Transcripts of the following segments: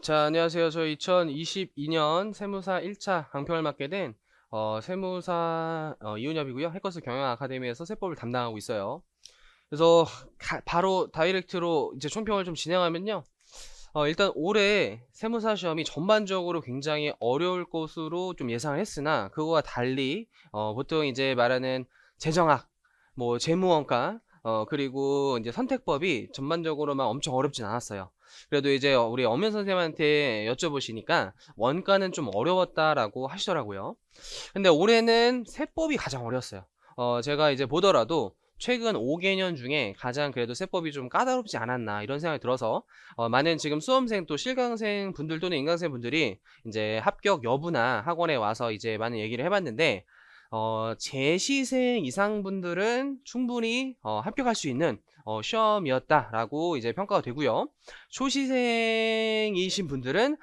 자, 안녕하세요. 저 2022년 세무사 1차 강평을 맡게 된 세무사 이훈엽이고요. 해커스 경영 아카데미에서 세법을 담당하고 있어요. 그래서 바로 다이렉트로 이제 총평을 좀 진행하면요. 일단 올해 세무사 시험이 전반적으로 굉장히 어려울 것으로 좀 예상을 했으나 그거와 달리 보통 이제 말하는 재정학, 뭐 재무원가, 그리고 이제 선택법이 전반적으로 막 엄청 어렵진 않았어요. 그래도 이제 우리 엄연 선생님한테 여쭤보시니까 원가는 좀 어려웠다라고 하시더라고요. 근데 올해는 세법이 가장 어려웠어요. 제가 이제 보더라도 최근 5개년 중에 가장 그래도 세법이 좀 까다롭지 않았나 이런 생각이 들어서 많은 지금 수험생 또 실강생 분들 또는 인강생 분들이 이제 합격 여부나 학원에 와서 이제 많은 얘기를 해봤는데 재시생 이상 분들은 충분히 합격할 수 있는 시험이었다라고 이제 평가가 되고요. 초시생이신 분들은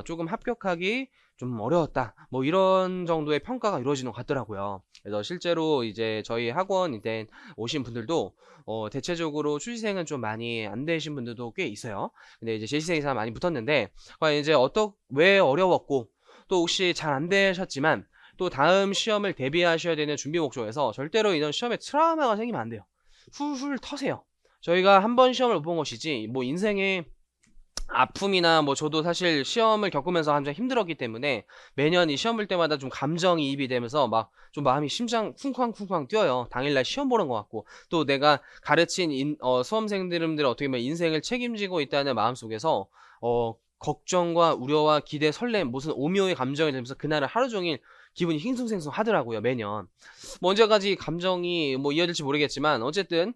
조금 합격하기 좀 어려웠다. 뭐 이런 정도의 평가가 이루어지는 것 같더라고요. 그래서 실제로 이제 저희 학원 이제 오신 분들도 대체적으로 추시생은 좀 많이 안 되신 분들도 꽤 있어요. 근데 이제 재시생 이상 많이 붙었는데 과연 이제 왜 어려웠고 또 혹시 잘 안 되셨지만 또 다음 시험을 대비하셔야 되는 준비 목적에서 절대로 이런 시험에 트라우마가 생기면 안 돼요. 훌훌 터세요. 저희가 한 번 시험을 못 본 것이지 뭐 인생에 아픔이나 뭐 저도 사실 시험을 겪으면서 한참 힘들었기 때문에 매년 이 시험 볼 때마다 좀 감정이입이 되면서 막 좀 마음이 심장 쿵쾅쿵쾅 뛰어요. 당일날 시험 보는 것 같고 또 내가 가르친 수험생들을 어떻게 보면 인생을 책임지고 있다는 마음속에서 걱정과 우려와 기대, 설렘 무슨 오묘의 감정이 들면서 그날을 하루 종일 기분이 싱숭생숭 하더라고요. 매년 뭐 언제까지 감정이 뭐 이어질지 모르겠지만 어쨌든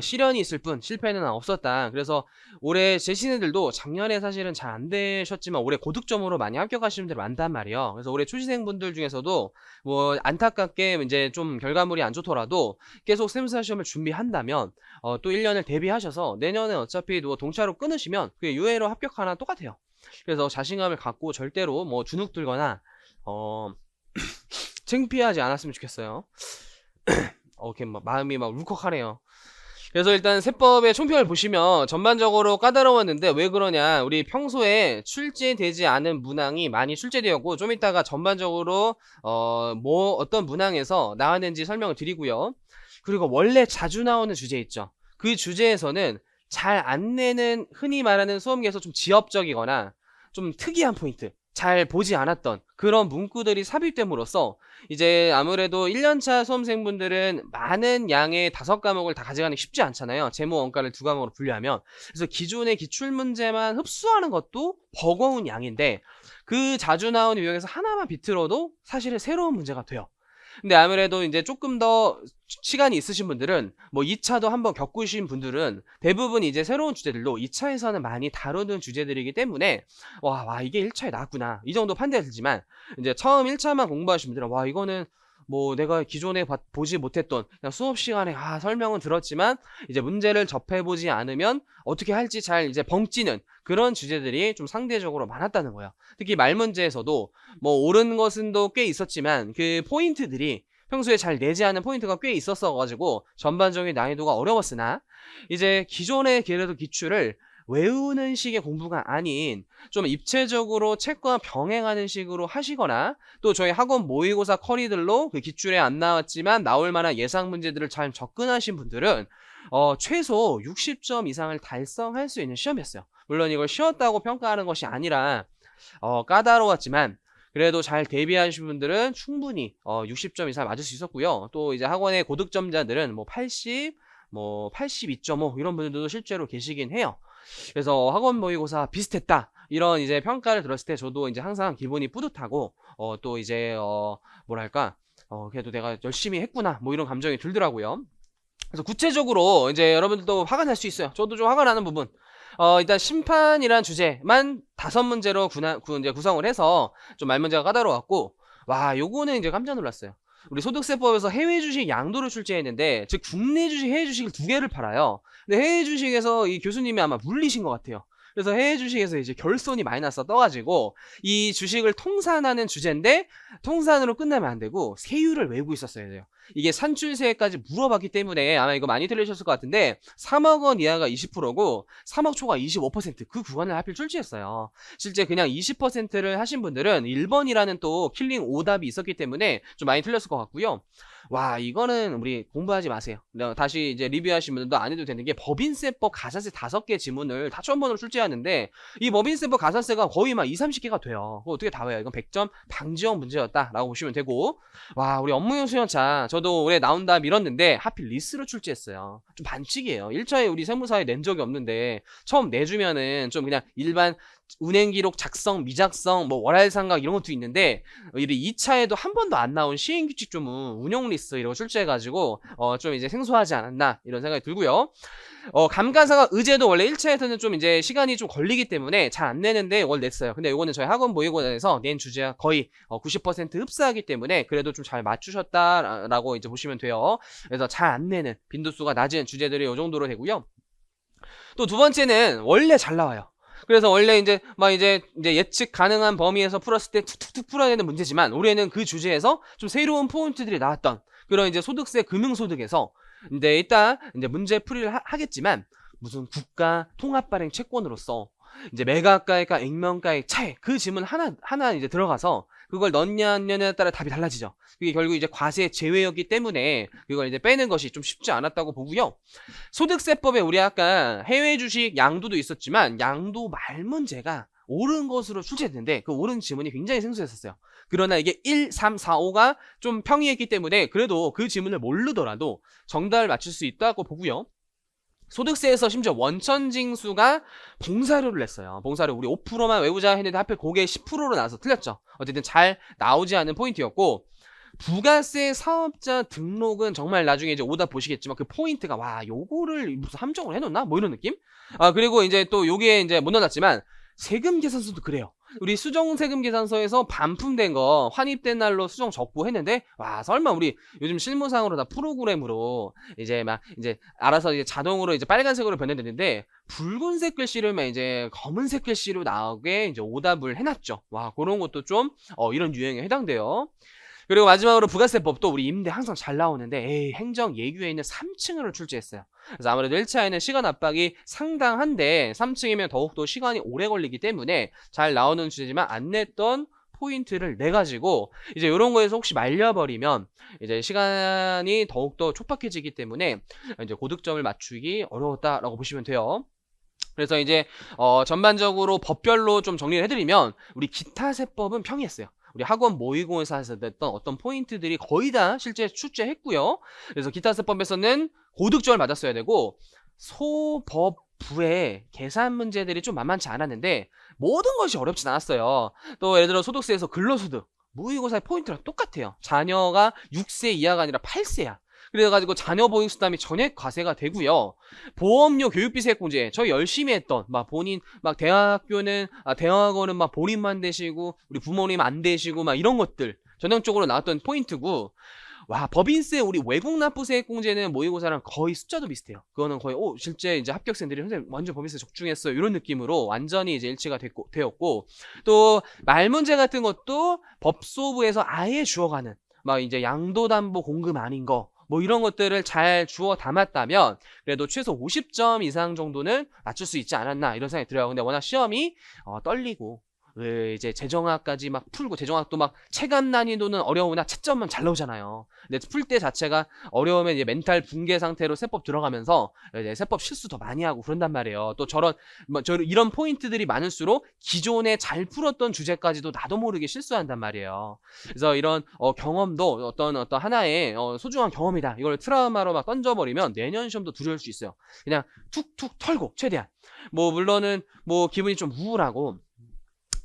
시련이 있을 뿐 실패는 없었다. 그래서 올해 제 신입들도 작년에 사실은 잘 안 되셨지만 올해 고득점으로 많이 합격하시는 분들이 많단 말이에요. 그래서 올해 초시생분들 중에서도 뭐 안타깝게 이제 좀 결과물이 안 좋더라도 계속 세무사 시험을 준비한다면 또 1년을 대비하셔서 내년에 어차피 뭐 동차로 끊으시면 그게 유예로 합격하나 똑같아요. 그래서 자신감을 갖고 절대로 뭐 주눅 들거나 어 창피하지 않았으면 좋겠어요. 이렇게 막 마음이 막 울컥하네요. 그래서 일단 세법의 총평을 보시면 전반적으로 까다로웠는데 왜 그러냐, 우리 평소에 출제되지 않은 문항이 많이 출제되었고 좀 이따가 전반적으로 뭐 어떤 문항에서 나왔는지 설명을 드리고요. 그리고 원래 자주 나오는 주제 있죠. 그 주제에서는 잘 안 내는, 흔히 말하는 수험계에서 좀 지엽적이거나 좀 특이한 포인트, 잘 보지 않았던 그런 문구들이 삽입됨으로써 이제 아무래도 1년차 수험생분들은 많은 양의 5과목을 다 가져가는 게 쉽지 않잖아요. 재무 원가를 2과목으로 분류하면. 그래서 기존의 기출문제만 흡수하는 것도 버거운 양인데 그 자주 나오는 유형에서 하나만 비틀어도 사실은 새로운 문제가 돼요. 근데 아무래도 이제 조금 더 시간이 있으신 분들은 뭐 2차도 한번 겪으신 분들은 대부분 이제 새로운 주제들로 2차에서는 많이 다루는 주제들이기 때문에 와 이게 1차에 나왔구나 이 정도 판단이 들지만 이제 처음 1차만 공부하신 분들은 와 이거는 뭐 내가 기존에 보지 못했던 그냥 수업 시간에 설명은 들었지만 이제 문제를 접해보지 않으면 어떻게 할지 잘 이제 벙찌는 그런 주제들이 좀 상대적으로 많았다는 거예요. 특히 말 문제에서도 뭐 옳은 것은도 꽤 있었지만 그 포인트들이 평소에 잘 내지 않은 포인트가 꽤 있었어가지고 전반적인 난이도가 어려웠으나 이제 기존의 그래도 기출을 외우는 식의 공부가 아닌 좀 입체적으로 책과 병행하는 식으로 하시거나 또 저희 학원 모의고사 커리들로 그 기출에 안 나왔지만 나올 만한 예상 문제들을 잘 접근하신 분들은 최소 60점 이상을 달성할 수 있는 시험이었어요. 물론 이걸 쉬웠다고 평가하는 것이 아니라 까다로웠지만 그래도 잘 대비하신 분들은 충분히 60점 이상 맞을 수 있었고요. 또 이제 학원의 고득점자들은 뭐 80, 뭐 82.5 이런 분들도 실제로 계시긴 해요. 그래서 학원 모의고사 비슷했다 이런 이제 평가를 들었을 때 저도 이제 항상 기분이 뿌듯하고 또 이제 뭐랄까 그래도 내가 열심히 했구나 뭐 이런 감정이 들더라고요. 그래서 구체적으로 이제 여러분들도 화가 날 수 있어요. 저도 좀 화가 나는 부분. 일단 심판이란 주제만 5문제로 이제 구성을 해서 좀 말 문제가 까다로웠고, 와, 요거는 이제 깜짝 놀랐어요. 우리 소득세법에서 해외 주식 양도를 출제했는데, 즉 국내 주식, 해외 주식을 2개를 팔아요. 근데 해외 주식에서 이 교수님이 아마 물리신 것 같아요. 그래서 해외 주식에서 이제 결손이 마이너스가 떠가지고 이 주식을 통산하는 주제인데 통산으로 끝나면 안 되고 세율을 외우고 있었어야 돼요. 이게 산출세까지 물어봤기 때문에 아마 이거 많이 들으셨을 것 같은데 3억 원 이하가 20%고 3억 초과 25%그 구간을 하필 출제했어요. 실제 그냥 20%를 하신 분들은 1번이라는 또 킬링 오답이 있었기 때문에 좀 많이 틀렸을 것 같고요. 와, 이거는 우리 공부하지 마세요. 다시 이제 리뷰하신 분들도 안 해도 되는 게 법인세법 가산세 5개 지문을 다 처음번으로 출제하는데 이 법인세법 가산세가 거의 막 20, 30개가 돼요. 그거 어떻게 다 외워요? 이건 100점 방지형 문제였다라고 보시면 되고, 와, 우리 업무용 수연차 저도 올해 나온다 밀었는데 하필 리스로 출제했어요. 좀 반칙이에요. 1차에 우리 세무사에 낸 적이 없는데 처음 내주면은 좀 그냥 일반 운행기록 작성, 미작성, 뭐 월할상각 이런 것도 있는데 2차에도 한 번도 안 나온 시행규칙 조문, 운영리스 이런 거 출제해가지고 좀 이제 생소하지 않았나 이런 생각이 들고요. 감가상각 의제도 원래 1차에서는 좀 이제 시간이 좀 걸리기 때문에 잘 안 내는데 이걸 냈어요. 근데 이거는 저희 학원 모의고사에서 낸 주제가 거의 90% 흡사하기 때문에 그래도 좀 잘 맞추셨다라고 이제 보시면 돼요. 그래서 잘 안 내는 빈도수가 낮은 주제들이 이 정도로 되고요. 또 두 번째는 원래 잘 나와요. 그래서 원래 이제 막 이제 예측 가능한 범위에서 풀었을 때 툭툭툭 풀어야 되는 문제지만 올해는 그 주제에서 좀 새로운 포인트들이 나왔던 그런 이제 소득세 금융소득에서 이제 이따 이제 문제 풀이를 하겠지만 무슨 국가 통합 발행 채권으로서 이제 매각가액과 액면가액 차이 그 지문 하나 이제 들어가서 그걸 넣냐 안 넣냐에 따라 답이 달라지죠. 그게 결국 이제 과세 제외였기 때문에 그걸 이제 빼는 것이 좀 쉽지 않았다고 보고요. 소득세법에 우리 아까 해외 주식 양도도 있었지만 양도 말 문제가 옳은 것으로 출제됐는데 그 옳은 지문이 굉장히 생소했었어요. 그러나 이게 1, 3, 4, 5가 좀 평이했기 때문에 그래도 그 지문을 모르더라도 정답을 맞출 수 있다고 보고요. 소득세에서 심지어 원천징수가 봉사료를 냈어요. 봉사료 우리 5%만 외우자 했는데 하필 그게 10%로 나와서 틀렸죠. 어쨌든 잘 나오지 않은 포인트였고, 부가세 사업자 등록은 정말 나중에 이제 오다 보시겠지만 그 포인트가 와 요거를 무슨 함정을 해놓나? 뭐 이런 느낌? 그리고 이제 또 요게 이제 못 넣어놨지만 세금 계산서도 그래요. 우리 수정 세금 계산서에서 반품된 거 환입된 날로 수정 적고 했는데 와 설마 우리 요즘 실무상으로 다 프로그램으로 이제 막 이제 알아서 이제 자동으로 이제 빨간색으로 변해되는데 붉은색 글씨로만 이제 검은색 글씨로 나오게 이제 오답을 해놨죠. 와 그런 것도 좀 이런 유형에 해당돼요. 그리고 마지막으로 부가세법도 우리 임대 항상 잘 나오는데 행정 예규에 있는 3층으로 출제했어요. 그래서 아무래도 1차에는 시간 압박이 상당한데 3층이면 더욱더 시간이 오래 걸리기 때문에 잘 나오는 주제지만 안 냈던 포인트를 내가지고 이제 이런 거에서 혹시 말려버리면 이제 시간이 더욱더 촉박해지기 때문에 이제 고득점을 맞추기 어려웠다라고 보시면 돼요. 그래서 이제 전반적으로 법별로 좀 정리를 해드리면 우리 기타세법은 평이했어요. 우리 학원 모의고사에서 냈던 어떤 포인트들이 거의 다 실제 출제했고요. 그래서 기타세법에서는 고득점을 맞았어야 되고 소법부의 계산 문제들이 좀 만만치 않았는데 모든 것이 어렵진 않았어요. 또 예를 들어 소득세에서 근로소득 모의고사의 포인트랑 똑같아요. 자녀가 6세 이하가 아니라 8세야. 그래가지고 자녀 보육수당이 전액 과세가 되고요. 보험료 교육비 세액공제 저희 열심히 했던 막 본인 막 대학원은 막 본인만 되시고 우리 부모님 안 되시고 막 이런 것들 전형적으로 나왔던 포인트고 와 법인세 우리 외국 납부 세액공제는 모의고사랑 거의 숫자도 비슷해요. 그거는 거의 실제 이제 합격생들이 선생님 완전 법인세 적중했어요 이런 느낌으로 완전히 이제 일치가 되었고 또 말 문제 같은 것도 법소부에서 아예 주어가는 막 이제 양도담보 공금 아닌 거 뭐 이런 것들을 잘 주워 담았다면 그래도 최소 50점 이상 정도는 맞출 수 있지 않았나 이런 생각이 들어요. 근데 워낙 시험이 떨리고 이제 재정학까지 막 풀고 재정학도 막 체감 난이도는 어려우나 채점은 잘 나오잖아요. 근데 풀 때 자체가 어려우면 이제 멘탈 붕괴 상태로 세법 들어가면서 이제 세법 실수 더 많이 하고 그런단 말이에요. 또 이런 포인트들이 많을수록 기존에 잘 풀었던 주제까지도 나도 모르게 실수한단 말이에요. 그래서 이런 경험도 어떤 하나의 소중한 경험이다. 이걸 트라우마로 막 던져버리면 내년 시험도 두려울 수 있어요. 그냥 툭툭 털고 최대한 뭐 물론은 뭐 기분이 좀 우울하고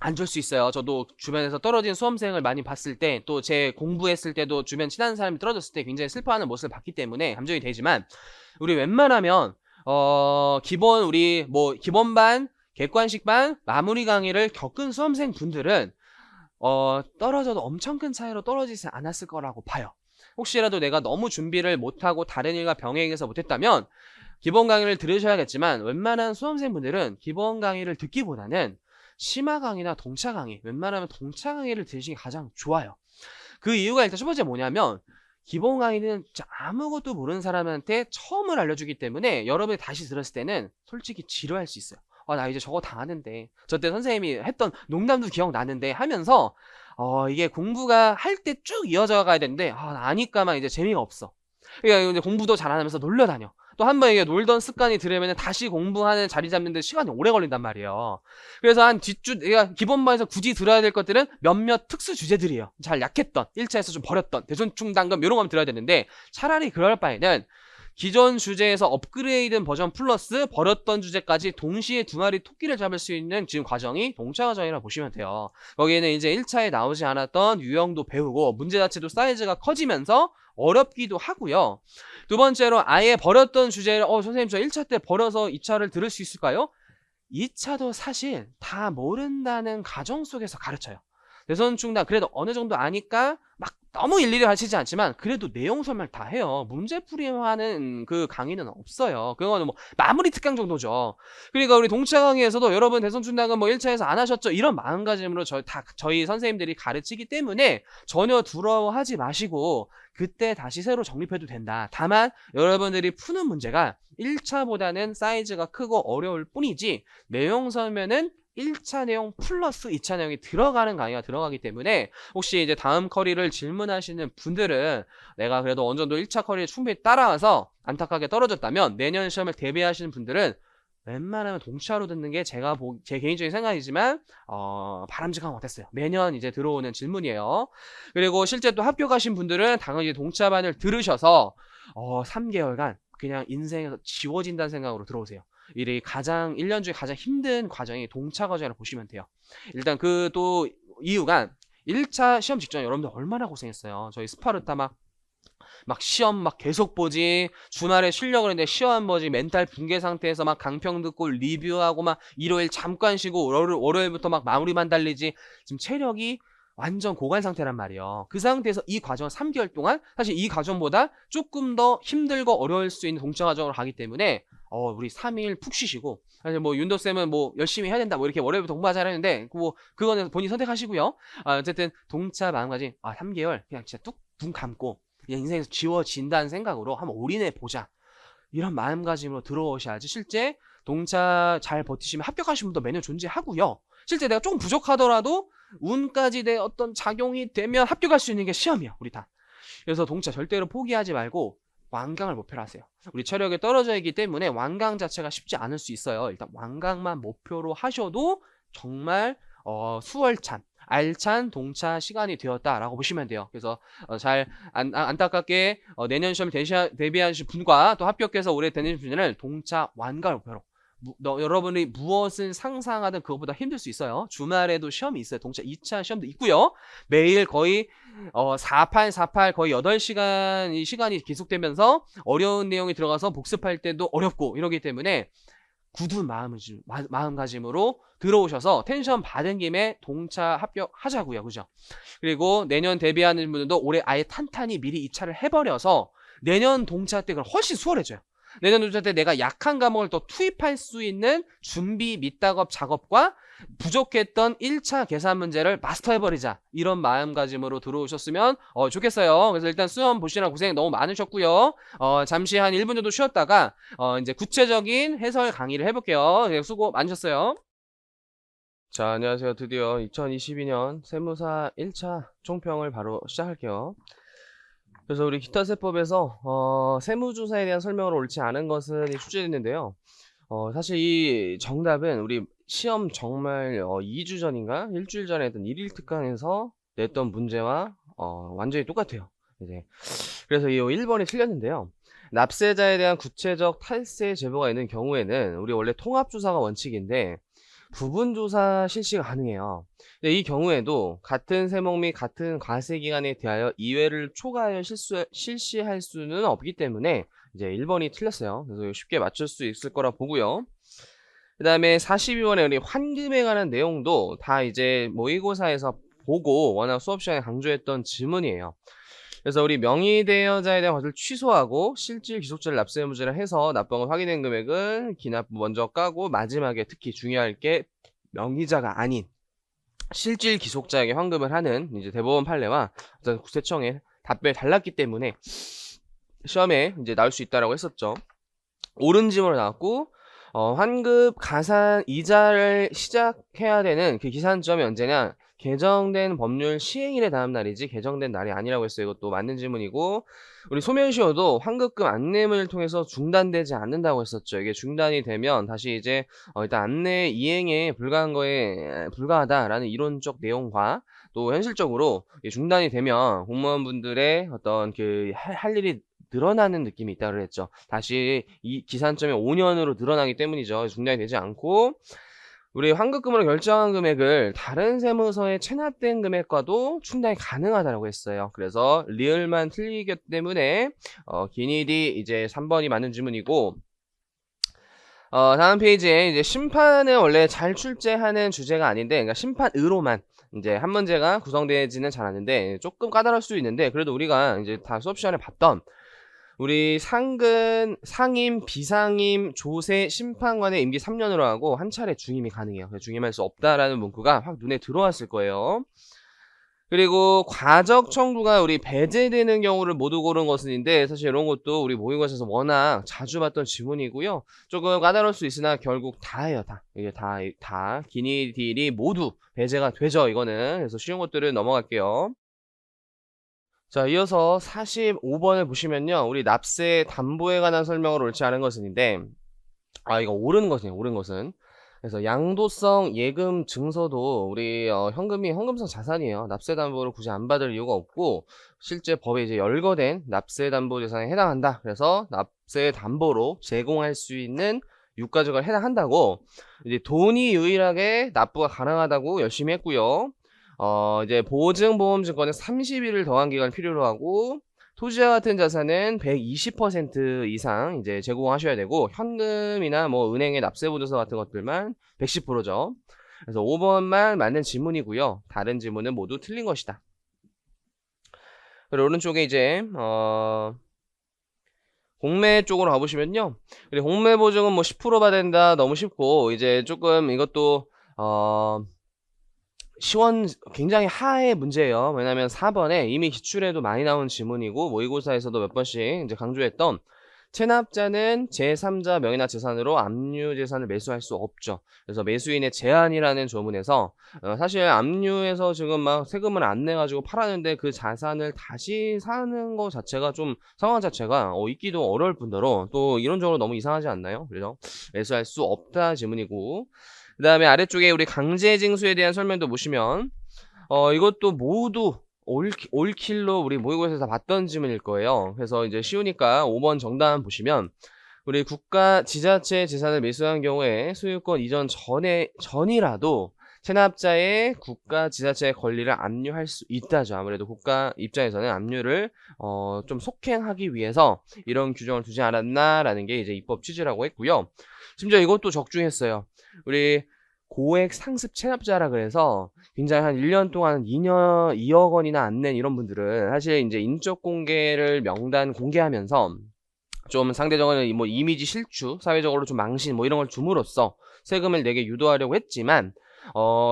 안 줄 수 있어요. 저도 주변에서 떨어진 수험생을 많이 봤을 때 또 제 공부했을 때도 주변 친한 사람이 떨어졌을 때 굉장히 슬퍼하는 모습을 봤기 때문에 감정이 되지만 우리 웬만하면 우리 뭐 기본반, 객관식반, 마무리 강의를 겪은 수험생 분들은 떨어져도 엄청 큰 차이로 떨어지지 않았을 거라고 봐요. 혹시라도 내가 너무 준비를 못하고 다른 일과 병행해서 못했다면 기본 강의를 들으셔야겠지만 웬만한 수험생분들은 기본 강의를 듣기보다는 심화 강의나 동차 강의 웬만하면 동차 강의를 들으시는 게 가장 좋아요. 그 이유가 일단 첫 번째 뭐냐면 기본 강의는 진짜 아무것도 모르는 사람한테 처음을 알려주기 때문에 여러분이 다시 들었을 때는 솔직히 지루할 수 있어요. 나 이제 저거 다 아는데. 저 때 선생님이 했던 농담도 기억나는데 하면서 이게 공부가 할 때 쭉 이어져 가야 되는데 나 아니까만 이제 재미가 없어. 그러니까 이제 공부도 잘 안 하면서 놀러다녀. 또 한 번 이게 놀던 습관이 들으면 다시 공부하는 자리 잡는 데 시간이 오래 걸린단 말이에요. 그래서 한 뒷주 내가 기본반에서 굳이 들어야 될 것들은 몇몇 특수 주제들이에요. 잘 약했던 1차에서 좀 버렸던 대전충당금 이런 거 들어야 되는데 차라리 그럴 바에는 기존 주제에서 업그레이드 버전 플러스 버렸던 주제까지 동시에 두 마리 토끼를 잡을 수 있는 지금 과정이 동차 과정이라고 보시면 돼요. 거기에는 이제 1차에 나오지 않았던 유형도 배우고 문제 자체도 사이즈가 커지면서 어렵기도 하고요. 두 번째로 아예 버렸던 주제를 선생님 저 1차 때 버려서 2차를 들을 수 있을까요? 2차도 사실 다 모른다는 가정 속에서 가르쳐요. 대선충당 그래도 어느 정도 아니까 막 너무 일일이 가르치지 않지만 그래도 내용 설명 다 해요. 문제풀이하는 그 강의는 없어요. 그거는 뭐 마무리 특강 정도죠. 그러니까 우리 동차 강의에서도 여러분 대선충당은 뭐 1차에서 안 하셨죠? 이런 마음가짐으로 저희 선생님들이 가르치기 때문에 전혀 두려워하지 마시고 그때 다시 새로 정립해도 된다. 다만 여러분들이 푸는 문제가 1차보다는 사이즈가 크고 어려울 뿐이지 내용 설명은 1차 내용 플러스 2차 내용이 들어가는 강의가 들어가기 때문에 혹시 이제 다음 커리를 질문하시는 분들은 내가 그래도 어느 정도 1차 커리에 충분히 따라와서 안타깝게 떨어졌다면 내년 시험을 대비하시는 분들은 웬만하면 동차로 듣는 게 제 개인적인 생각이지만 바람직하면 어땠어요? 매년 이제 들어오는 질문이에요. 그리고 실제 또 합격하신 분들은 당연히 동차반을 들으셔서 3개월간 그냥 인생에서 지워진다는 생각으로 들어오세요. 이 가장 1년 중에 가장 힘든 과정이 동차 과정이라고 보시면 돼요. 일단 그 또 이유가 1차 시험 직전에 여러분들 얼마나 고생했어요. 저희 스파르타 막 시험 막 계속 보지, 주말에 쉬려고 했는데 시험 보지, 멘탈 붕괴 상태에서 막 강평 듣고 리뷰하고 막 일요일 잠깐 쉬고 월요일부터 막 마무리만 달리지. 지금 체력이 완전 고갈 상태란 말이에요. 그 상태에서 이 과정을 3개월 동안 사실 이 과정보다 조금 더 힘들고 어려울 수 있는 동차 과정으로 가기 때문에 우리 3일 푹 쉬시고 사실 뭐 윤도쌤은 뭐 열심히 해야 된다 뭐 이렇게 월요일부터 공부하자 하는데 뭐 그거는 본인 선택하시고요. 어쨌든 동차 마음가짐 3개월 그냥 진짜 뚝 눈 감고 그냥 인생에서 지워진다는 생각으로 한번 올인해 보자 이런 마음가짐으로 들어오셔야지 실제 동차 잘 버티시면 합격하신 분도 매년 존재하고요. 실제 내가 조금 부족하더라도 운까지 내 어떤 작용이 되면 합격할 수 있는 게 시험이야 우리 다. 그래서 동차 절대로 포기하지 말고 완강을 목표로 하세요. 우리 체력이 떨어져 있기 때문에 완강 자체가 쉽지 않을 수 있어요. 일단 완강만 목표로 하셔도 정말 수월찬 알찬 동차 시간이 되었다라고 보시면 돼요. 그래서 잘 안타깝게 내년 시험 대비하신 분과 또 합격해서 올해 되는 분들은 동차 완강을 목표로 여러분이 무엇을 상상하든 그것보다 힘들 수 있어요. 주말에도 시험이 있어요. 동차 2차 시험도 있고요. 매일 거의 48 거의 8시간 이 시간이 계속되면서 어려운 내용이 들어가서 복습할 때도 어렵고 이러기 때문에 굳은 마음가짐으로 들어오셔서 텐션 받은 김에 동차 합격하자고요. 그죠? 그리고 내년 대비하는 분들도 올해 아예 탄탄히 미리 2차를 해버려서 내년 동차 때 그럼 훨씬 수월해져요. 내년 동차 때 내가 약한 과목을 또 투입할 수 있는 준비 밑작업 작업과 부족했던 1차 계산 문제를 마스터해버리자 이런 마음가짐으로 들어오셨으면 좋겠어요. 그래서 일단 수험 보시느라 고생 너무 많으셨고요. 잠시 한 1분 정도 쉬었다가 이제 구체적인 해설 강의를 해볼게요. 수고 많으셨어요. 자, 안녕하세요. 드디어 2022년 세무사 1차 총평을 바로 시작할게요. 그래서 우리 기타세법에서 세무조사에 대한 설명을 옳지 않은 것은 출제됐는데요. 사실 이 정답은 우리 시험 정말 2주 전인가 일주일 전에 했던 1일 특강에서 냈던 문제와 완전히 똑같아요. 이제 그래서 이 1번이 틀렸는데요. 납세자에 대한 구체적 탈세 제보가 있는 경우에는 우리 원래 통합조사가 원칙인데 부분조사 실시가 가능해요. 근데 이 경우에도 같은 세목 및 같은 과세기간에 대하여 이외를 초과하여 실시할 수는 없기 때문에 이제 1번이 틀렸어요. 그래서 쉽게 맞출 수 있을 거라 보고요. 그 다음에 42번에 우리 환금에 관한 내용도 다 이제 모의고사에서 보고 워낙 수업 시간에 강조했던 질문이에요. 그래서 우리 명의대여자에 대한 것을 취소하고 실질 기속자를 납세 의무자를 해서 납부한 확인된 금액은 기납부 먼저 까고 마지막에 특히 중요할 게 명의자가 아닌 실질 기속자에게 환급을 하는 이제 대법원 판례와 어떤 국세청의 답변이 달랐기 때문에 시험에 이제 나올 수 있다라고 했었죠. 옳은 지문으로 나왔고 환급 가산 이자를 시작해야 되는 그 기산점이 언제냐? 개정된 법률 시행일의 다음 날이지 개정된 날이 아니라고 했어요. 이것도 맞는 질문이고 우리 소멸시효도 환급금 안내문을 통해서 중단되지 않는다고 했었죠. 이게 중단이 되면 다시 이제 일단 안내 이행에 불과한 거에 불과하다라는 이론적 내용과 또 현실적으로 중단이 되면 공무원분들의 어떤 그 할 일이 늘어나는 느낌이 있다 그랬죠. 다시 이 기산점이 5년으로 늘어나기 때문이죠. 중단이 되지 않고 우리 환급금으로 결정한 금액을 다른 세무서에 체납된 금액과도 충당이 가능하다고 했어요. 그래서 리을만 틀리기 때문에 기니디 이제 3번이 맞는 질문이고 다음 페이지에 이제 심판은 원래 잘 출제하는 주제가 아닌데 그러니까 심판으로만 이제 한 문제가 구성되지는 잘 않는데 조금 까다로울 수 있는데 그래도 우리가 이제 다 수업 시간에 봤던 우리 상근, 상임, 비상임, 조세, 심판관의 임기 3년으로 하고 한 차례 중임이 가능해요. 중임할 수 없다라는 문구가 확 눈에 들어왔을 거예요. 그리고 과적 청구가 우리 배제되는 경우를 모두 고른 것은인데 사실 이런 것도 우리 모의고사에서 워낙 자주 봤던 지문이고요. 조금 까다로울 수 있으나 결국 다예요. 다. 이게 다 기니딜이 모두 배제가 되죠. 이거는. 그래서 쉬운 것들은 넘어갈게요. 자, 이어서 45번을 보시면요. 우리 납세 담보에 관한 설명을 옳지 않은 것은인데, 이거 옳은 것이네요. 옳은 것은. 그래서 양도성 예금 증서도 우리 현금이 현금성 자산이에요. 납세 담보를 굳이 안 받을 이유가 없고, 실제 법에 이제 열거된 납세 담보 재산에 해당한다. 그래서 납세 담보로 제공할 수 있는 유가적을 해당한다고, 이제 돈이 유일하게 납부가 가능하다고 열심히 했고요. 이제 보증보험증권은 30일을 더한 기간을 필요로 하고 토지와 같은 자산은 120% 이상 이제 제공하셔야 되고 현금이나 뭐 은행의 납세보조서 같은 것들만 110%죠. 그래서 5번만 맞는 지문이고요. 다른 지문은 모두 틀린 것이다. 그리고 오른쪽에 이제 공매 쪽으로 가보시면요. 그리고 공매 보증은 뭐 10% 받는다 너무 쉽고 이제 조금 이것도 굉장히 하의 문제예요. 왜냐면 4번에 이미 기출에도 많이 나온 지문이고 모의고사에서도 몇 번씩 이제 강조했던 체납자는 제3자 명의나 재산으로 압류 재산을 매수할 수 없죠. 그래서 매수인의 제한이라는 조문에서 사실 압류해서 지금 막 세금을 안 내가지고 팔았는데 그 자산을 다시 사는 거 자체가 좀 상황 자체가 있기도 어려울 뿐더러 또 이론적으로 너무 이상하지 않나요? 그래서 매수할 수 없다 지문이고 그 다음에 아래쪽에 우리 강제징수에 대한 설명도 보시면 이것도 모두 올킬로 우리 모의고사에서 봤던 지문일 거예요. 그래서 이제 쉬우니까 5번 정답 보시면 우리 국가 지자체 재산을 매수한 경우에 소유권 이전 전이라도 체납자의 국가 지자체의 권리를 압류할 수 있다죠. 아무래도 국가 입장에서는 압류를 좀 속행하기 위해서 이런 규정을 두지 않았나라는 게 이제 입법 취지라고 했고요. 심지어 이것도 적중했어요. 우리 고액 상습 체납자라 그래서 굉장히 한 1년 동안 2억 원이나 안 낸 이런 분들은 사실 이제 인적 공개를 명단 공개하면서 좀 상대적으로 뭐 이미지 실추, 사회적으로 좀 망신 뭐 이런 걸 줌으로써 세금을 내게 유도하려고 했지만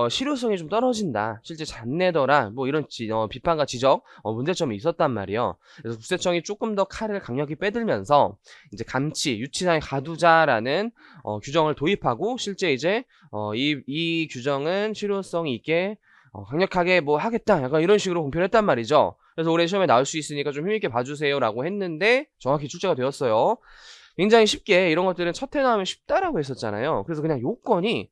실효성이 좀 떨어진다. 실제 잘 내더라. 뭐 이런 비판과 지적, 문제점이 있었단 말이에요. 그래서 국세청이 조금 더 칼을 강력히 빼들면서 이제 감치, 유치상에 가두자라는 규정을 도입하고 실제 이제 이 규정은 실효성이 있게 강력하게 뭐 하겠다. 약간 이런 식으로 공표를 했단 말이죠. 그래서 올해 시험에 나올 수 있으니까 좀 힘있게 봐주세요라고 했는데 정확히 출제가 되었어요. 굉장히 쉽게 이런 것들은 첫 해 나오면 쉽다라고 했었잖아요. 그래서 그냥 요건이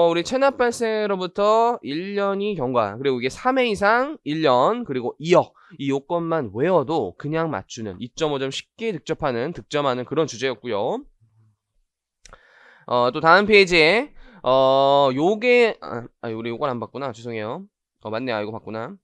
우리 체납 발생으로부터 1년이 경과 그리고 이게 3회 이상 1년 그리고 2억 이 요건만 외워도 그냥 맞추는 2.5점 쉽게 득점하는 그런 주제였고요. 또 다음 페이지에 요게 우리 요건 안 봤구나. 죄송해요. 맞네. 이거 봤구나.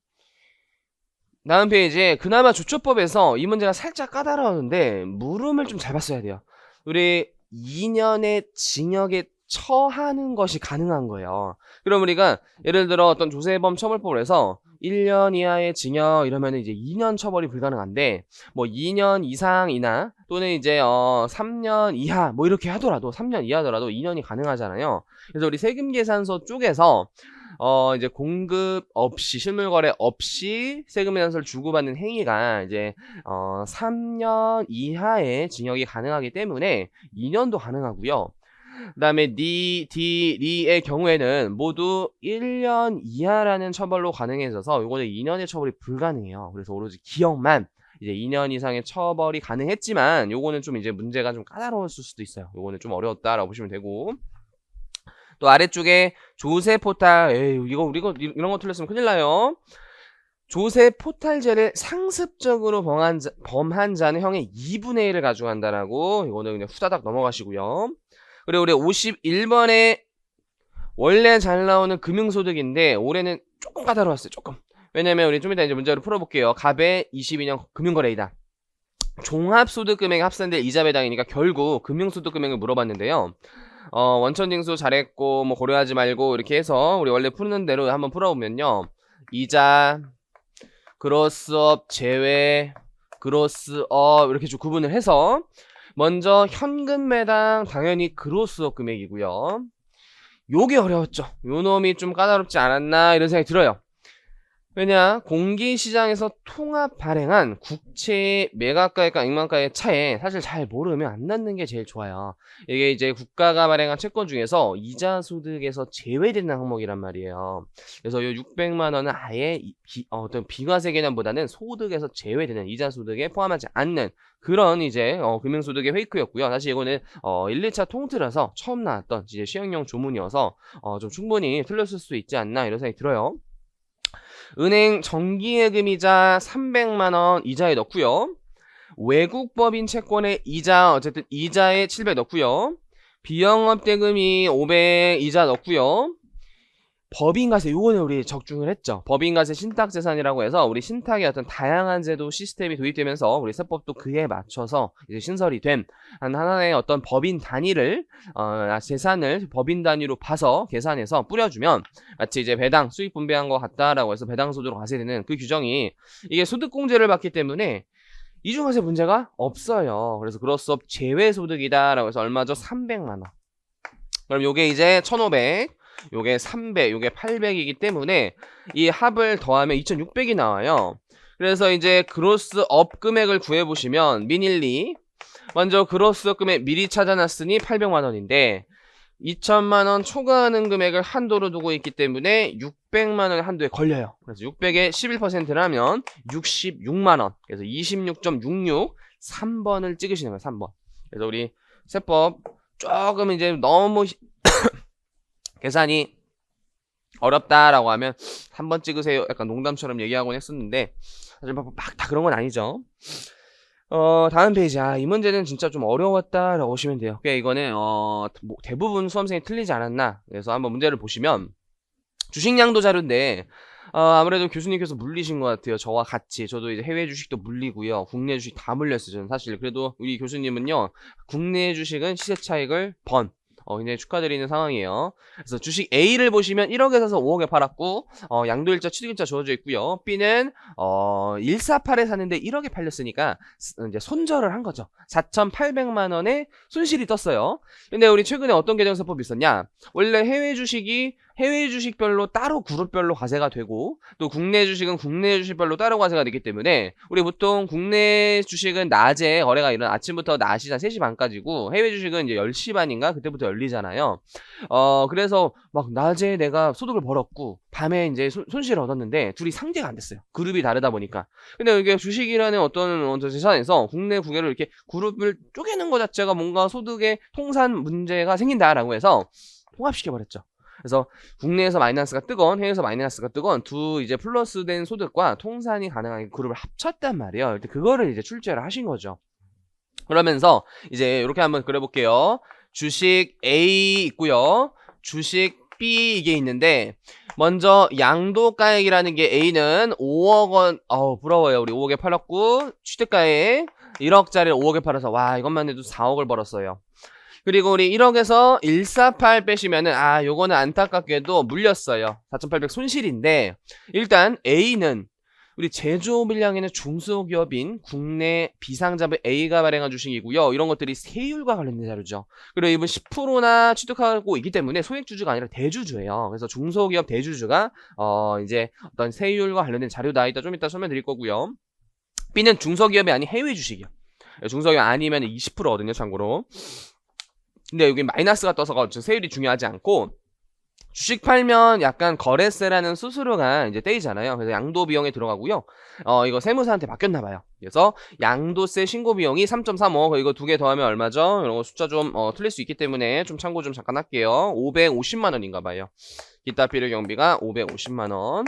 다음 페이지에 그나마 조처법에서 이 문제가 살짝 까다로웠는데 물음을 좀 잘 봤어야 돼요. 우리 2년의 징역에 처하는 것이 가능한 거예요. 그럼 우리가 예를 들어 어떤 조세범 처벌법을 해서 1년 이하의 징역 이러면 이제 2년 처벌이 불가능한데 뭐 2년 이상이나 또는 이제 3년 이하 뭐 이렇게 하더라도 3년 이하더라도 2년이 가능하잖아요. 그래서 우리 세금계산서 쪽에서 이제 공급 없이 실물 거래 없이 세금계산서를 주고받는 행위가 이제 3년 이하의 징역이 가능하기 때문에 2년도 가능하고요. 그다음에 니, 디, 리의 경우에는 모두 1년 이하라는 처벌로 가능해져서 요거는 2년의 처벌이 불가능해요. 그래서 오로지 기억만 이제 2년 이상의 처벌이 가능했지만 요거는 좀 이제 문제가 좀 까다로웠을 수도 있어요. 요거는 좀 어려웠다라고 보시면 되고. 또 아래쪽에 조세 포탈, 에이, 이거 이런 거 틀렸으면 큰일 나요. 조세 포탈죄를 상습적으로 범한 자는 형의 2분의 1을 가져간다라고. 이거는 그냥 후다닥 넘어가시고요. 그리고 우리 51번에 원래 잘 나오는 금융소득인데 올해는 조금 까다로웠어요. 조금. 왜냐면 우리 좀 이따 이제 문제를 풀어볼게요. 갑의 22년 금융거래이다. 종합소득금액 합산될 이자 배당이니까 결국 금융소득금액을 물어봤는데요. 원천징수 잘했고 뭐 고려하지 말고 이렇게 해서 우리 원래 푸는 대로 한번 풀어보면요. 이자, 그로스업 제외, 그로스업 이렇게 좀 구분을 해서 먼저 현금 매당 당연히 그로스업 금액이고요. 요게 어려웠죠. 요 놈이 좀 까다롭지 않았나 이런 생각이 들어요. 왜냐 공기시장에서 통합 발행한 국채의 매각가액과 액면가의 차에 사실 잘 모르면 안 넣는 게 제일 좋아요. 이게 이제 국가가 발행한 채권 중에서 이자 소득에서 제외되는 항목이란 말이에요. 그래서 요 600만 원은 아예 어떤 비과세 개념보다는 소득에서 제외되는 이자 소득에 포함하지 않는 그런 이제 금융소득의 페이크였고요. 사실 이거는 1, 2차 통틀어서 처음 나왔던 이제 시행령 조문이어서 좀 충분히 틀렸을 수 있지 않나 이런 생각이 들어요. 은행 정기예금이자 300만원 이자에 넣고요. 외국법인 채권의 이자 어쨌든 이자에 700 넣고요. 비영업대금이 500 이자 넣고요. 법인과세 요거는 우리 적중을 했죠. 법인과세 신탁재산이라고 해서 우리 신탁의 어떤 다양한 제도 시스템이 도입되면서 우리 세법도 그에 맞춰서 이제 신설이 된 하나의 어떤 법인 단위를 재산을 법인 단위로 봐서 계산해서 뿌려주면 마치 이제 배당 수익 분배한 것 같다라고 해서 배당 소득으로 과세되는 그 규정이 이게 소득공제를 받기 때문에 이중과세 문제가 없어요. 그래서 그로스업 제외 소득이다라고 해서 얼마죠? 300만 원. 그럼 요게 이제 1,500. 요게 300, 요게 800이기 때문에 이 합을 더하면 2,600이 나와요. 그래서 이제 그로스업 금액을 구해보시면 민일리 먼저 그로스업 금액 미리 찾아놨으니 800만 원인데 2천만 원 초과하는 금액을 한도로 두고 있기 때문에 600만 원의 한도에 걸려요. 그래서 600에 11%라면 66만 원. 그래서 26.66 3번을 찍으시는 거예요. 3번. 그래서 우리 세법 조금 이제 너무 계산이 어렵다라고 하면 3번 찍으세요. 약간 농담처럼 얘기하곤 했었는데 사실 막 다 그런 건 아니죠. 다음 페이지. 이 문제는 진짜 좀 어려웠다라고 보시면 돼요. 그러니까 이거는 대부분 수험생이 틀리지 않았나. 그래서 한번 문제를 보시면 주식량도 자료인데 아무래도 교수님께서 물리신 것 같아요. 저와 같이. 저도 이제 해외 주식도 물리고요. 국내 주식 다 물렸어요. 저는 사실. 그래도 우리 교수님은요. 국내 주식은 시세 차익을 굉장히 축하드리는 상황이에요. 그래서 주식 A를 보시면 1억에 사서 5억에 팔았고 양도일자 취득일자 주어져 있고요. B는 148에 사는데 1억에 팔렸으니까 이제 손절을 한 거죠. 4,800만 원의 손실이 떴어요. 근데 우리 최근에 어떤 개정세법이 있었냐? 원래 해외 주식이 해외 주식별로 따로 그룹별로 과세가 되고 또 국내 주식은 국내 주식별로 따로 과세가 되기 때문에 우리 보통 국내 주식은 낮에 거래가 일어나 아침부터 낮이 한 3시 반까지고 해외 주식은 이제 10시 반인가 그때부터 열리잖아요. 그래서 막 낮에 내가 소득을 벌었고 밤에 이제 손실을 얻었는데 둘이 상대가 안 됐어요. 그룹이 다르다 보니까. 근데 이게 주식이라는 어떤 재산에서 국내 국외로 이렇게 그룹을 쪼개는 것 자체가 뭔가 소득의 통산 문제가 생긴다라고 해서 통합시켜버렸죠. 그래서 국내에서 마이너스가 뜨건 해외에서 마이너스가 뜨건 두 이제 플러스된 소득과 통산이 가능한 그룹을 합쳤단 말이에요. 그거를 이제 출제를 하신 거죠. 그러면서 이제 이렇게 한번 그려볼게요. 주식 A 있고요. 주식 B 이게 있는데 먼저 양도가액이라는 게 A는 5억 원 부러워요. 우리 5억에 팔았고 취득가액 1억짜리를 5억에 팔아서 와 이것만 해도 4억을 벌었어요. 그리고 우리 1억에서 148 빼시면은 요거는 안타깝게도 물렸어요. 4,800 손실인데 일단 A는 우리 제조업 일량에는 중소기업인 국내 비상자본 A가 발행한 주식이고요. 이런 것들이 세율과 관련된 자료죠. 그리고 이분 10%나 취득하고 있기 때문에 소액주주가 아니라 대주주예요. 그래서 중소기업 대주주가 이제 어떤 세율과 관련된 자료다. 이따 좀 이따 설명드릴 거고요. B는 중소기업이 아닌 해외 주식이요. 중소기업 아니면 20%거든요, 참고로. 근데 여기 마이너스가 떠서 세율이 중요하지 않고 주식 팔면 약간 거래세라는 수수료가 이제 떼이잖아요. 그래서 양도 비용에 들어가고요. 이거 세무사한테 바뀌었나봐요. 그래서 양도세 신고 비용이 3.35. 이거 두 개 더하면 얼마죠? 이런 거 숫자 좀 틀릴 수 있기 때문에 좀 참고 좀 잠깐 할게요. 550만 원인가봐요. 기타 필요 경비가 550만 원.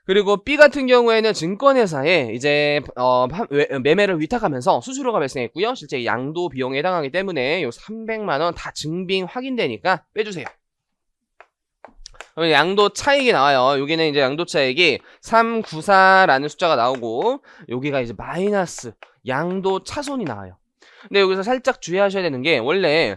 그리고 B 같은 경우에는 증권회사에 이제 매매를 위탁하면서 수수료가 발생했고요. 실제 양도 비용에 해당하기 때문에 요 300만 원 다 증빙 확인되니까 빼주세요. 그러면 양도 차익이 나와요. 여기는 이제 양도 차익이 394라는 숫자가 나오고 여기가 이제 마이너스 양도 차손이 나와요. 근데 여기서 살짝 주의하셔야 되는 게 원래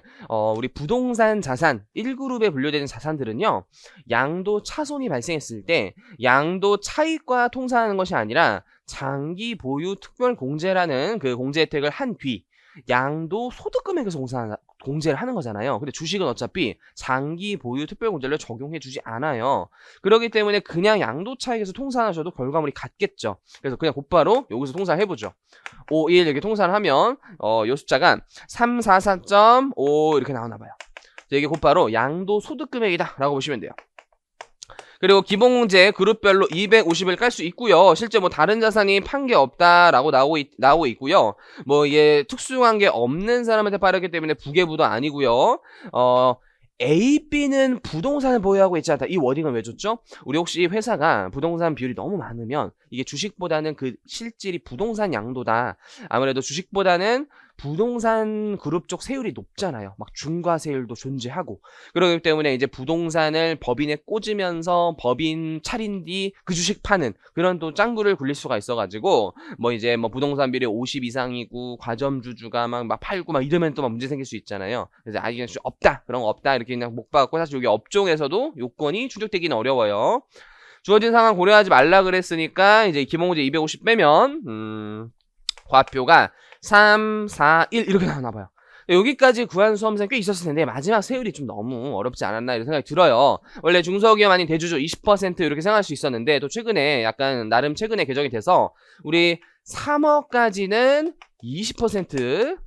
우리 부동산 자산 1그룹에 분류되는 자산들은요. 양도 차손이 발생했을 때 양도 차익과 통사하는 것이 아니라 장기 보유 특별 공제라는 그 공제 혜택을 한 뒤 양도 소득 금액에서 공제를 하는 거잖아요. 근데 주식은 어차피 장기 보유 특별 공제를 적용해 주지 않아요. 그렇기 때문에 그냥 양도 차익에서 통산하셔도 결과물이 같겠죠. 그래서 그냥 곧바로 여기서 통산해 보죠. 51 이렇게 통산을 하면 요 숫자가 344.5 이렇게 나오나 봐요. 이게 곧바로 양도 소득 금액이다 라고 보시면 돼요. 그리고 기본공제 그룹별로 250을 깔 수 있고요. 실제 뭐 다른 자산이 판 게 없다라고 나오고 있고요. 뭐 이게 특수한 게 없는 사람한테 팔았기 때문에 부계부도 아니고요. A, B는 부동산을 보유하고 있지 않다. 이 워딩을 왜 줬죠? 우리 혹시 회사가 부동산 비율이 너무 많으면 이게 주식보다는 그 실질이 부동산 양도다. 아무래도 주식보다는 부동산 그룹 쪽 세율이 높잖아요. 막 중과세율도 존재하고. 그렇기 때문에 이제 부동산을 법인에 꽂으면서 법인 차린 뒤 그 주식 파는 그런 또 짱구를 굴릴 수가 있어가지고 뭐 이제 뭐 부동산 비율이 50 이상이고 과점주주가 막 팔고 막 이러면 또 막 문제 생길 수 있잖아요. 그래서 이게 없다. 그런 거 없다. 이렇게 그냥 못 받고 사실 여기 업종에서도 요건이 충족되기는 어려워요. 주어진 상황 고려하지 말라 그랬으니까 이제 기본공제 250 빼면 과표가 3, 4, 1 이렇게 나오나봐요. 여기까지 구한 수험생 꽤 있었을 텐데 마지막 세율이 좀 너무 어렵지 않았나 이런 생각이 들어요. 원래 중소기업 아닌 대주주 20% 이렇게 생각할 수 있었는데 또 최근에 약간 나름 최근에 개정이 돼서 우리 3억까지는 20%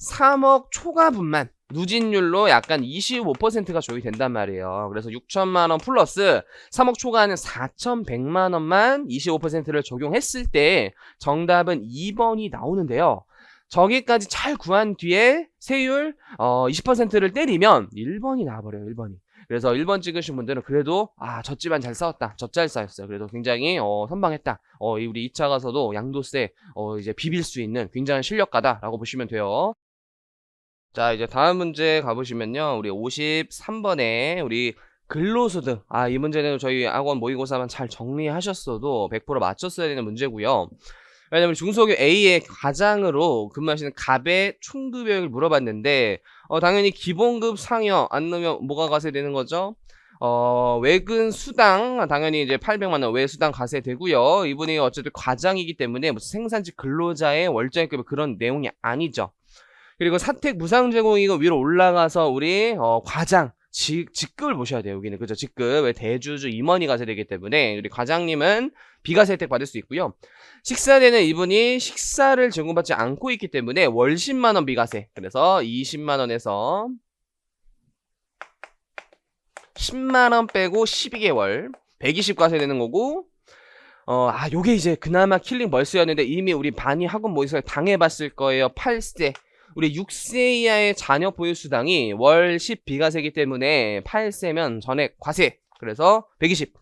3억 초과분만 누진율로 약간 25%가 적용이 된단 말이에요. 그래서 6천만 원 플러스 3억 초과는 4,100만 원만 25%를 적용했을 때 정답은 2번이 나오는데요. 저기까지 잘 구한 뒤에 세율 20%를 때리면 1번이 나와버려요. 1번이. 그래서 1번 찍으신 분들은 그래도 졌지만 잘 싸웠다. 젖잘 싸웠어요. 그래도 굉장히 선방했다. 우리 2차 가서도 양도세 이제 비빌 수 있는 굉장한 실력가다라고 보시면 돼요. 자, 이제 다음 문제 가보시면요. 우리 53번에 우리 근로소득. 이 문제는 저희 학원 모의고사만 잘 정리하셨어도 100% 맞췄어야 되는 문제고요. 왜냐면 중소기업 A의 과장으로 근무하시는 갑의 총급여액을 물어봤는데 당연히 기본급 상여 안 넣으면 뭐가 과세되는 거죠? 외근 수당 당연히 이제 800만 원 외수당 과세되고요. 이분이 어쨌든 과장이기 때문에 무슨 생산직 근로자의 월정액급 그런 내용이 아니죠. 그리고 사택 무상 제공이고 위로 올라가서 우리 과장 직급을 보셔야 돼요. 여기는 그죠? 직급. 왜 대주주 임원이 과세되기 때문에 우리 과장님은 비과세 혜택 받을 수 있고요. 식사되는 이분이 식사를 제공받지 않고 있기 때문에 월 10만 원 비과세. 그래서 20만 원에서 10만 원 빼고 12개월 120 과세되는 거고. 요게 이제 그나마 킬링 벌스였는데 이미 우리 반이 학원 모의고사에 당해봤을 거예요. 8세. 우리 6세 이하의 자녀 보유 수당이 월 10 비과세이기 때문에 8세면 전액 과세. 그래서 120.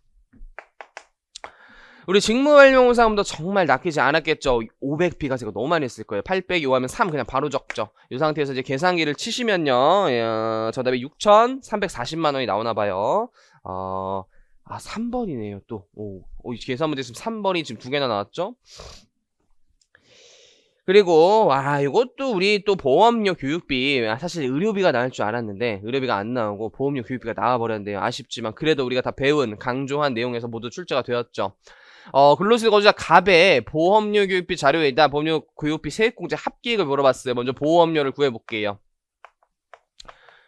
우리 직무활용사금도 정말 낚이지 않았겠죠. 500 비과세가 너무 많이 했을 거예요. 800 요하면 3 그냥 바로 적죠. 이 상태에서 이제 계산기를 치시면요. 정답이 6,340만 원이 나오나 봐요. 3번이네요 또. 계산 문제 지금 3번이 지금 두 개나 나왔죠. 그리고 이것도 우리 또 보험료 교육비, 사실 의료비가 나올 줄 알았는데 의료비가 안 나오고 보험료 교육비가 나와 버렸는데요. 아쉽지만 그래도 우리가 다 배운 강조한 내용에서 모두 출제가 되었죠. 근로시 거주자 갑의 보험료 교육비 자료에다 보험료 교육비 세액공제 합계액을 물어봤어요. 먼저 보험료를 구해볼게요.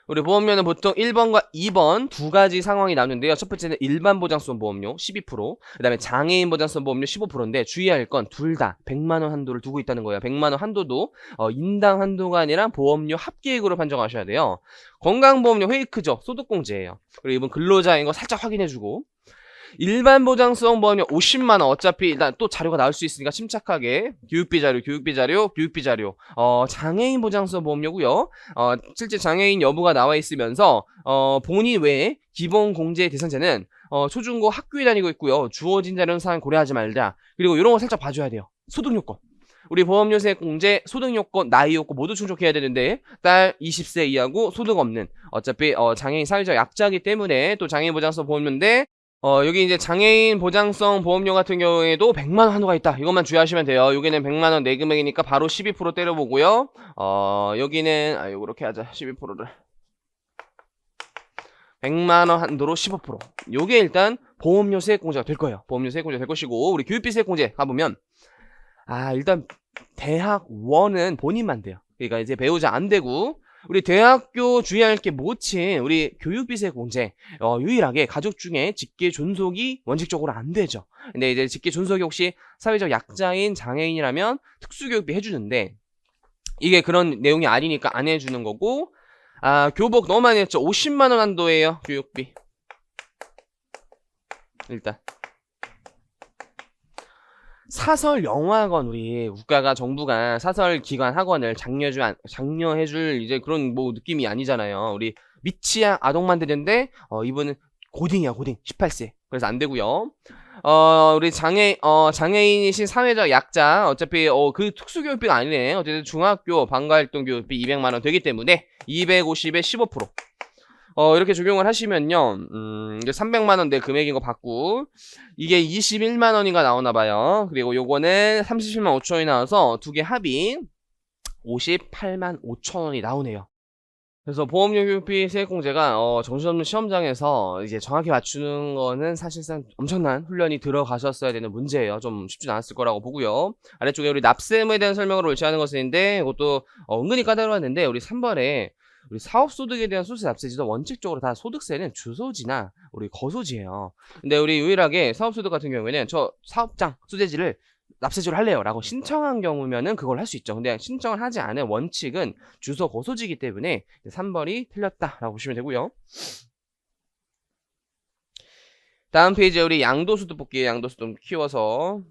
우리 보험료는 보통 1번과 2번 두 가지 상황이 나오는데요. 첫 번째는 일반 보장성 보험료 12%, 그 다음에 장애인 보장성 보험료 15%인데 주의할 건 둘 다 100만원 한도를 두고 있다는 거예요. 100만원 한도도 인당 한도가 아니라 보험료 합계액으로 판정하셔야 돼요. 건강보험료 회의크죠. 소득공제예요. 그리고 이번 근로자인 거 살짝 확인해주고, 일반 보장성 보험료 50만원, 어차피 일단 또 자료가 나올 수 있으니까 침착하게 교육비 자료. 장애인 보장성 보험료고요. 실제 장애인 여부가 나와 있으면서 본인 외에 기본 공제 대상자는 초중고 학교에 다니고 있고요. 주어진 자료는 사항 고려하지 말자. 그리고 이런 거 살짝 봐줘야 돼요. 소득 요건. 우리 보험료 세액 공제, 소득 요건, 나이 요건 모두 충족해야 되는데 딸 20세 이하고 소득 없는, 어차피 장애인 사회적 약자이기 때문에 또 장애인 보장성 보험료인데, 여기 이제 장애인 보장성 보험료 같은 경우에도 100만원 한도가 있다. 이것만 주의하시면 돼요. 여기는 100만원 내금액이니까 바로 12% 때려보고요. 여기는, 요렇게 하자. 12%를. 100만원 한도로 15%. 요게 일단 보험료 세액공제가 될 거예요. 보험료 세액공제가 될 것이고, 우리 교육비 세액공제 가보면, 일단 대학원은 본인만 돼요. 그러니까 이제 배우자 안 되고, 우리 대학교 주의할 게 뭐친 우리 교육비 세액공제 유일하게 가족 중에 직계 존속이 원칙적으로 안 되죠. 근데 이제 직계 존속이 혹시 사회적 약자인 장애인이라면 특수교육비 해주는데 이게 그런 내용이 아니니까 안 해주는 거고, 교복 너무 많이 했죠. 50만원 한도예요. 교육비. 일단 사설 영화학원, 우리 국가가 정부가 사설 기관 학원을 장려해줄 이제 그런 뭐 느낌이 아니잖아요. 우리 미취학 아동만 되는데 이분은 고딩이야, 고딩 18세. 그래서 안 되고요. 우리 장애인이신 사회적 약자, 어차피 그 특수교육비가 아니네. 어쨌든 중학교 방과활동 교육비 200만원 되기 때문에 250에 15%. 이렇게 적용을 하시면요, 이게 300만원 내 금액인 거 받고, 이게 21만원인가 나오나봐요. 그리고 요거는 37만 5천원이 나와서 두 개 합이 58만 5천원이 나오네요. 그래서 보험료 교육비 세액공제가 정신없는 시험장에서 이제 정확히 맞추는 거는 사실상 엄청난 훈련이 들어가셨어야 되는 문제예요. 좀 쉽지 않았을 거라고 보고요. 아래쪽에 우리 납세 의무에 대한 설명을 옳지 않은 것인데, 이것도 은근히 까다로웠는데, 우리 3번에 우리 사업소득에 대한 소득세 납세지도 원칙적으로 다 소득세는 주소지나 우리 거소지예요. 근데 우리 유일하게 사업소득 같은 경우에는 저 사업장 소재지를 납세지로 할래요 라고 신청한 경우면은 그걸 할 수 있죠. 근데 신청을 하지 않은 원칙은 주소 거소지이기 때문에 3번이 틀렸다라고 보시면 되고요. 다음 페이지에 우리 양도소득 볼게요. 양도소득 좀 키워서.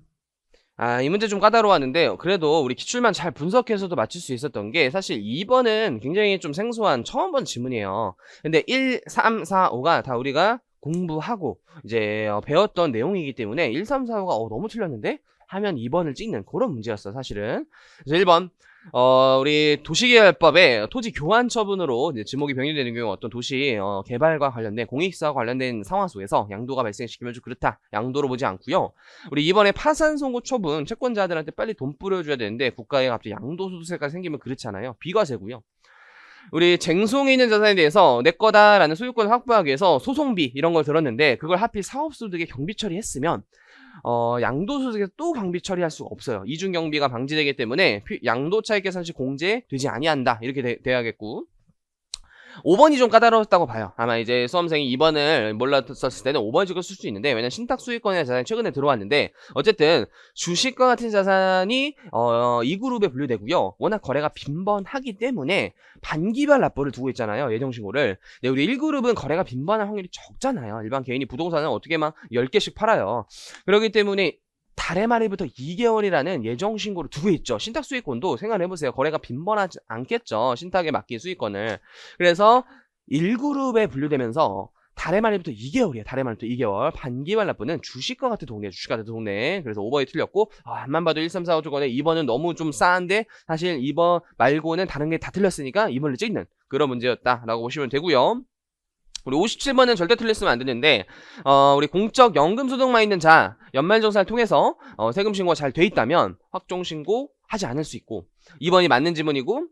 이 문제 좀 까다로웠는데 그래도 우리 기출만 잘 분석해서도 맞출 수 있었던 게, 사실 2번은 굉장히 좀 생소한 처음 본 지문이에요. 근데 1, 3, 4, 5가 다 우리가 공부하고 이제 배웠던 내용이기 때문에 1, 3, 4, 5가 너무 틀렸는데 하면 2번을 찍는 그런 문제였어 사실은. 그래서 1번 우리 도시개발법에 토지 교환 처분으로 이제 지목이 변경되는 경우 어떤 도시 개발과 관련된 공익사와 관련된 상황 속에서 양도가 발생시키면 좀 그렇다, 양도로 보지 않고요. 우리 이번에 파산 선고 처분 채권자들한테 빨리 돈 뿌려줘야 되는데 국가에 갑자기 양도소득세가 생기면 그렇잖아요. 비과세고요. 우리 쟁송에 있는 자산에 대해서 내 거다라는 소유권을 확보하기 위해서 소송비 이런 걸 들었는데 그걸 하필 사업소득에 경비 처리했으면 양도소득에서 또 경비 처리할 수가 없어요. 이중경비가 방지되기 때문에 양도차익 계산 시 공제되지 아니한다, 이렇게 돼야겠고, 5번이 좀 까다로웠다고 봐요. 아마 이제 수험생이 2번을 몰랐었을 때는 5번 찍을 쓸 수 있는데, 왜냐면 신탁 수익권이나 자산이 최근에 들어왔는데 어쨌든 주식과 같은 자산이 2그룹에 분류되고요. 워낙 거래가 빈번하기 때문에 반기별 납부를 두고 있잖아요. 예정신고를. 근데 우리 1그룹은 거래가 빈번할 확률이 적잖아요. 일반 개인이 부동산을 어떻게 막 10개씩 팔아요. 그렇기 때문에 달의 말일부터 2개월이라는 예정신고를 두고 있죠. 신탁 수익권도 생각해보세요. 거래가 빈번하지 않겠죠. 신탁에 맡긴 수익권을. 그래서 1그룹에 분류되면서 달의 말일부터 2개월이에요. 달의 말부터 2개월. 반기말 납부는 주식과 같은 동네, 주식 같은 동네. 그래서 5번이 틀렸고, 앞만 봐도 1, 3, 4, 5 조건에 2번은 너무 좀 싸한데 사실 2번 말고는 다른 게 다 틀렸으니까 2번을 찍는 그런 문제였다라고 보시면 되고요. 우리 57번은 절대 틀렸으면 안 되는데, 우리 공적 연금 소득만 있는 자, 연말정산을 통해서 세금 신고가 잘 돼 있다면 확정신고 하지 않을 수 있고 2번이 맞는 지문이고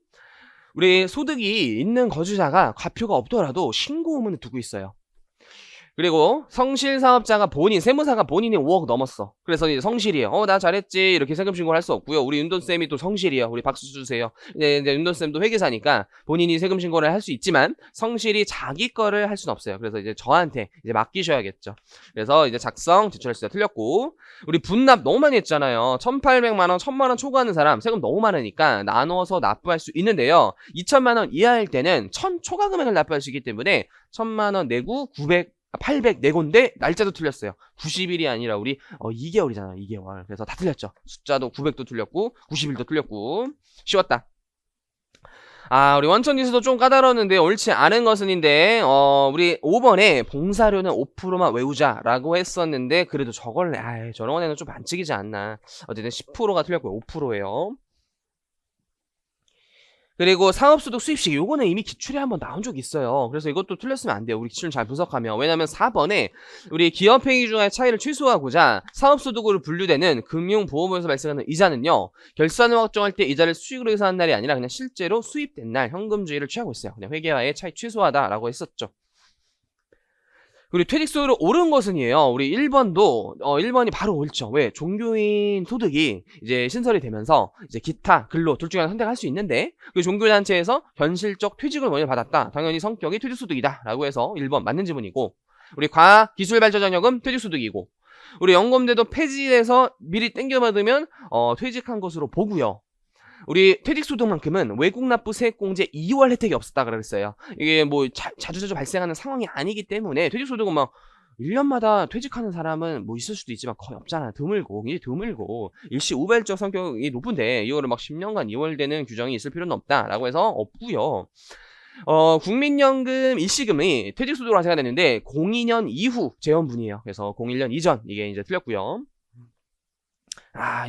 우리 소득이 있는 거주자가 과표가 없더라도 신고 의무는 두고 있어요. 그리고 성실 사업자가 세무사가 본인이 5억 넘었어. 그래서 이제 성실이에요. 나 잘했지. 이렇게 세금 신고를 할 수 없고요. 우리 윤돈쌤이 또 성실이에요. 우리 박수 주세요. 이제 윤돈쌤도 회계사니까 본인이 세금 신고를 할 수 있지만 성실히 자기 거를 할 수는 없어요. 그래서 이제 저한테 이제 맡기셔야겠죠. 그래서 이제 작성, 제출했어요. 틀렸고. 우리 분납 너무 많이 했잖아요. 1,800만 원, 1,000만 원 초과하는 사람 세금 너무 많으니까 나눠서 납부할 수 있는데요. 2,000만 원 이하일 때는 1,000 초과 금액을 납부할 수 있기 때문에 1,000만 원 내고 800 내고인데 날짜도 틀렸어요. 90일이 아니라 우리 2개월이잖아요. 2개월. 그래서 다 틀렸죠. 숫자도 900도 틀렸고 90일도 틀렸고 쉬웠다. 우리 원천지수도 좀 까다로웠는데 옳지 않은 것은인데 우리 5번에 봉사료는 5%만 외우자라고 했었는데 그래도 저걸 저런 애는 좀 반칙이지 않나. 어쨌든 10%가 틀렸고요. 5%예요. 그리고 사업소득 수입식 요거는 이미 기출에 한번 나온 적이 있어요. 그래서 이것도 틀렸으면 안 돼요. 우리 기출 잘 분석하면. 왜냐면 4번에 우리 기업회계 중의 차이를 최소화하고자 사업소득으로 분류되는 금융보험에서 발생하는 이자는요. 결산을 확정할 때 이자를 수익으로 계산한 날이 아니라 그냥 실제로 수입된 날 현금주의를 취하고 있어요. 그냥 회계와의 차이 최소화다라고 했었죠. 그리고 퇴직소득으로 옳은 것은이에요. 우리 1번도 1번이 바로 옳죠. 왜? 종교인 소득이 이제 신설이 되면서 이제 기타, 근로 둘 중에 하나 선택할 수 있는데 그 종교단체에서 현실적 퇴직을 먼저 받았다. 당연히 성격이 퇴직소득이다 라고 해서 1번 맞는 지문이고 우리 과기술발전자녀금 퇴직소득이고 우리 연금제도 폐지해서 미리 땡겨받으면 퇴직한 것으로 보고요. 우리 퇴직소득만큼은 외국납부 세액공제 2월 혜택이 없었다 그랬어요. 이게 뭐 자주자주 발생하는 상황이 아니기 때문에 퇴직소득은 막 1년마다 퇴직하는 사람은 뭐 있을 수도 있지만 거의 없잖아. 드물고 굉장히 드물고 일시우발적 성격이 높은데 이거를 막 10년간 2월되는 규정이 있을 필요는 없다라고 해서 없고요. 국민연금 일시금이 퇴직소득으로 하세가 됐는데 02년 이후 재원분이에요. 그래서 01년 이전 이게 이제 틀렸고요.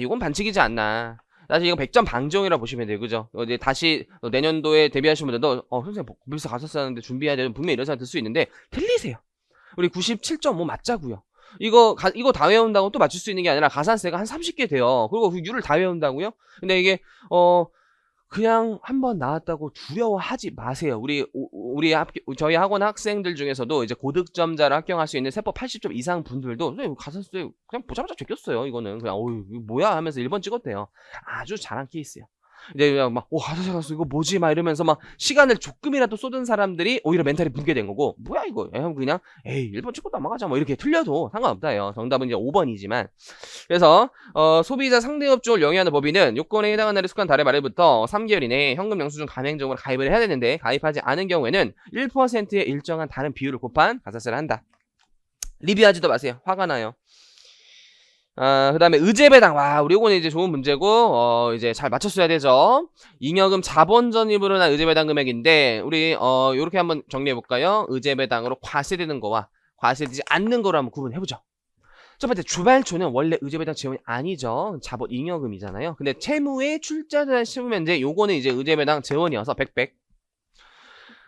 이건 반칙이지 않나. 사실 이거 100점 방정이라 보시면 돼요. 그죠? 이제 다시 내년도에 데뷔하시는 분들도 선생님 법인세 갔었었는데 준비해야 되는 분명히 이런 생각 들 수 있는데 틀리세요. 우리 97.5 맞자고요. 이거 다 외운다고 또 맞출 수 있는 게 아니라 가산세가 한 30개 돼요. 그리고 그 유를 다 외운다고요? 근데 이게 그냥 한번 나왔다고 두려워하지 마세요. 저희 학원 학생들 중에서도 이제 고득점자를 합격할 수 있는 세법 80점 이상 분들도 가산세 그냥 보자마자 제꼈어요. 이거는 그냥 이거 뭐야 하면서 1번 찍었대요. 아주 잘한 케이스예요. 근데 그냥 막 가산세 갔어 이거 뭐지 막 이러면서 막 시간을 조금이라도 쏟은 사람들이 오히려 멘탈이 붕괴된 거고 뭐야 이거 형 그냥 1번 찍고 넘어가자 뭐 이렇게 틀려도 상관없다요. 정답은 이제 5번이지만 그래서 소비자 상대업종을 영위하는 법인은 요건에 해당하는 날에 속한 달의 말일부터 3개월 이내에 현금 영수증 가맹점으로 가입을 해야 되는데 가입하지 않은 경우에는 1%의 일정한 다른 비율을 곱한 가산세를 한다. 리뷰하지도 마세요. 화가 나요. 그 다음에 의제배당. 우리 요거는 이제 좋은 문제고, 이제 잘 맞췄어야 되죠. 잉여금 자본 전입으로 난 의제배당 금액인데, 우리, 요렇게 한번 정리해볼까요? 의제배당으로 과세되는 거와 과세되지 않는 거로 한번 구분해보죠. 첫 번째, 주발초는 원래 의제배당 지원이 아니죠. 자본 잉여금이잖아요. 근데 채무에 출자자를 씹으면 이제 요거는 이제 의제배당 재원이어서 100.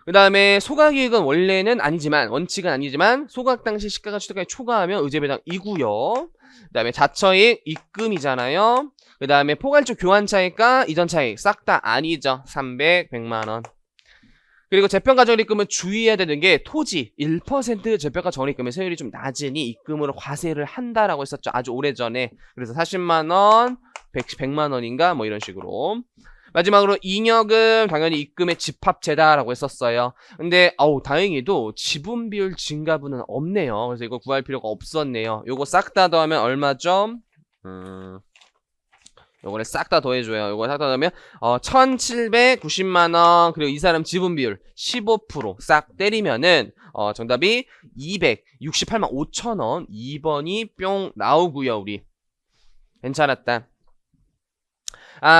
그 다음에 소각이익은 원래는 아니지만, 원칙은 아니지만, 소각 당시 시가가 취득가에 초과하면 의제배당 이고요. 그 다음에 자처이익 입금이잖아요. 그 다음에 포괄적 교환차익과 이전차익 싹 다 아니죠. 300, 100만원. 그리고 재평가 적립금은 주의해야 되는 게 토지 1% 재평가 적립금의 세율이 좀 낮으니 입금으로 과세를 한다라고 했었죠. 아주 오래전에. 그래서 40만원, 100만원인가 뭐 이런 식으로. 마지막으로 잉여금 당연히 입금의 집합제다라고 했었어요. 근데 다행히도 지분 비율 증가분은 없네요. 그래서 이거 구할 필요가 없었네요. 요거 싹 다 더하면 얼마죠? 요거를 싹 다 더해줘요. 요거 싹 다 더하면 1790만원. 그리고 이 사람 지분 비율 15% 싹 때리면은 정답이 268만 5천원. 2번이 뿅 나오고요. 우리 괜찮았다.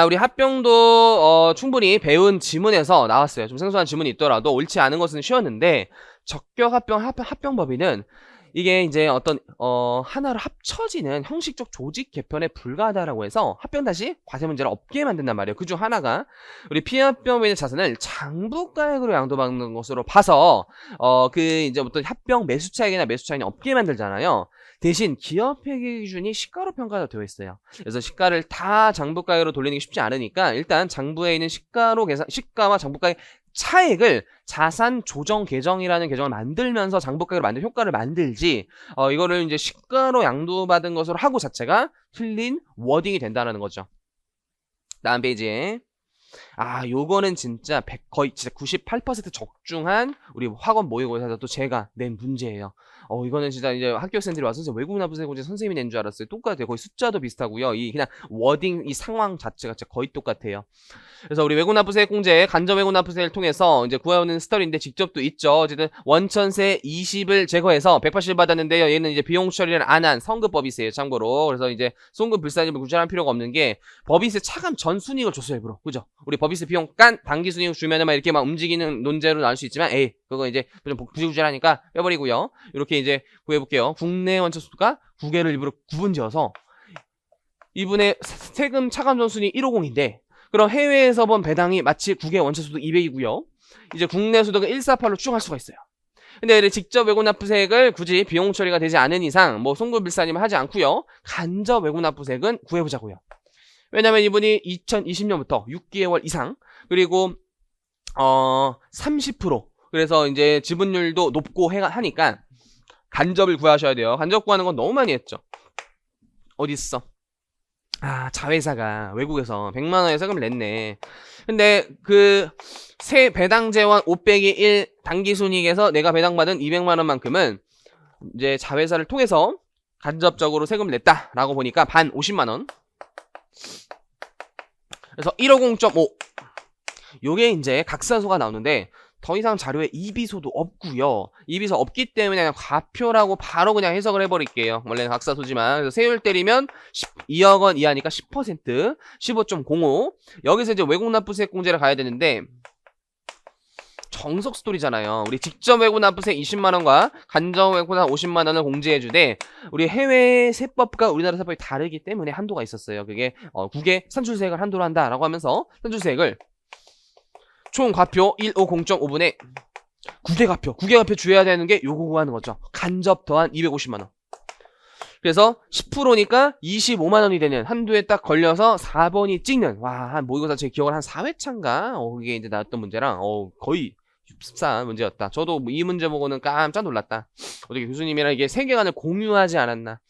우리 합병도 충분히 배운 지문에서 나왔어요. 좀 생소한 지문이 있더라도 옳지 않은 것은 쉬웠는데 적격 합병법인은 이게 이제 어떤 하나로 합쳐지는 형식적 조직 개편에 불과하다라고 해서 합병 다시 과세 문제를 없게 만든단 말이에요. 그중 하나가 우리 피합병법인의 자산을 장부가액으로 양도받는 것으로 봐서 그 이제 어떤 합병 매수차익이나 매수차익이 없게 만들잖아요. 대신 기업회계 기준이 시가로 평가가 되어 있어요. 그래서 시가를 다 장부가액으로 돌리는 게 쉽지 않으니까 일단 장부에 있는 시가로 시가와 장부가의 차액을 자산 조정 계정이라는 계정을 만들면서 장부가액으로 만든 효과를 만들지, 이거를 이제 시가로 양도받은 것으로 하고 자체가 틀린 워딩이 된다는 거죠. 다음 페이지에. 요거는 진짜 거의 진짜 98% 적중한 우리 학원 모의고사에서 또 제가 낸 문제예요. 이거는 진짜 이제 학교생들이 와서 외국문화부세 문제 선생님이 낸 줄 알았어요. 똑같아요. 거의 숫자도 비슷하고요. 이 그냥 워딩, 이 상황 자체가 진짜 거의 똑같아요. 그래서 우리 외국납부세 공제, 간접 외국납부세를 통해서 이제 구해오는 스토리인데 직접도 있죠. 어쨌든 원천세 20을 제거해서 180을 받았는데요. 얘는 이제 비용 처리를 안 한 성급법이세요. 참고로. 그래서 이제 송금 불사님을 구제할 필요가 없는 게 법인세 차감 전 순이익을 줬어요. 일부러. 그죠? 우리 법인세 비용 깐 당기 순이익 주면은 막 이렇게 막 움직이는 논제로 나올 수 있지만, 그거 이제 좀 부지구질하니까 빼버리고요. 이렇게 이제 구해볼게요. 국내 원천수가 9개를 일부러 구분지어서 이분의 세금 차감 전 순이익 150인데, 그럼 해외에서 본 배당이 마치 9개 원천소득 200이고요. 이제 국내 소득은 148로 추정할 수가 있어요. 근데 직접 외국납부세액을 굳이 비용 처리가 되지 않은 이상 뭐 송금빌사님은 하지 않고요. 간접 외국납부세액은 구해보자고요. 왜냐면 이분이 2020년부터 6개월 이상, 그리고 30%, 그래서 이제 지분율도 높고 하니까 간접을 구하셔야 돼요. 간접 구하는 건 너무 많이 했죠. 어딨어? 자회사가 외국에서 100만원의 세금을 냈네. 근데 그 세 배당 재원 5 빼기 1 당기순이익에서 내가 배당받은 200만원만큼은 이제 자회사를 통해서 간접적으로 세금을 냈다라고 보니까 반 50만원. 그래서 150.5. 요게 이제 각사소가 나오는데 더 이상 자료에 이비소도 없고요. 이비소 없기 때문에 그냥 과표라고 바로 그냥 해석을 해버릴게요. 원래는 각사소지만. 그래서 세율 때리면 2억 원 이하니까 10%, 15.05. 여기서 이제 외국납부세액 공제를 가야 되는데, 정석 스토리잖아요. 우리 직접 외국납부세 20만원과 간접 외국납 50만원을 공제해주되, 우리 해외 세법과 우리나라 세법이 다르기 때문에 한도가 있었어요. 그게 국외 산출세액을 한도로 한다라고 하면서 산출세액을 총 과표 150.5분의 국외과표 주어야 되는 게 요거 구하는 거죠. 간접 더한 250만원. 그래서 10%니까 25만원이 되는 한도에 딱 걸려서 4번이 찍는, 한 모의고사 제 기억을 한 4회차인가? 그게 이제 나왔던 문제랑, 거의 흡사한 문제였다. 저도 이 문제 보고는 깜짝 놀랐다. 어떻게 교수님이랑 이게 세계관을 공유하지 않았나.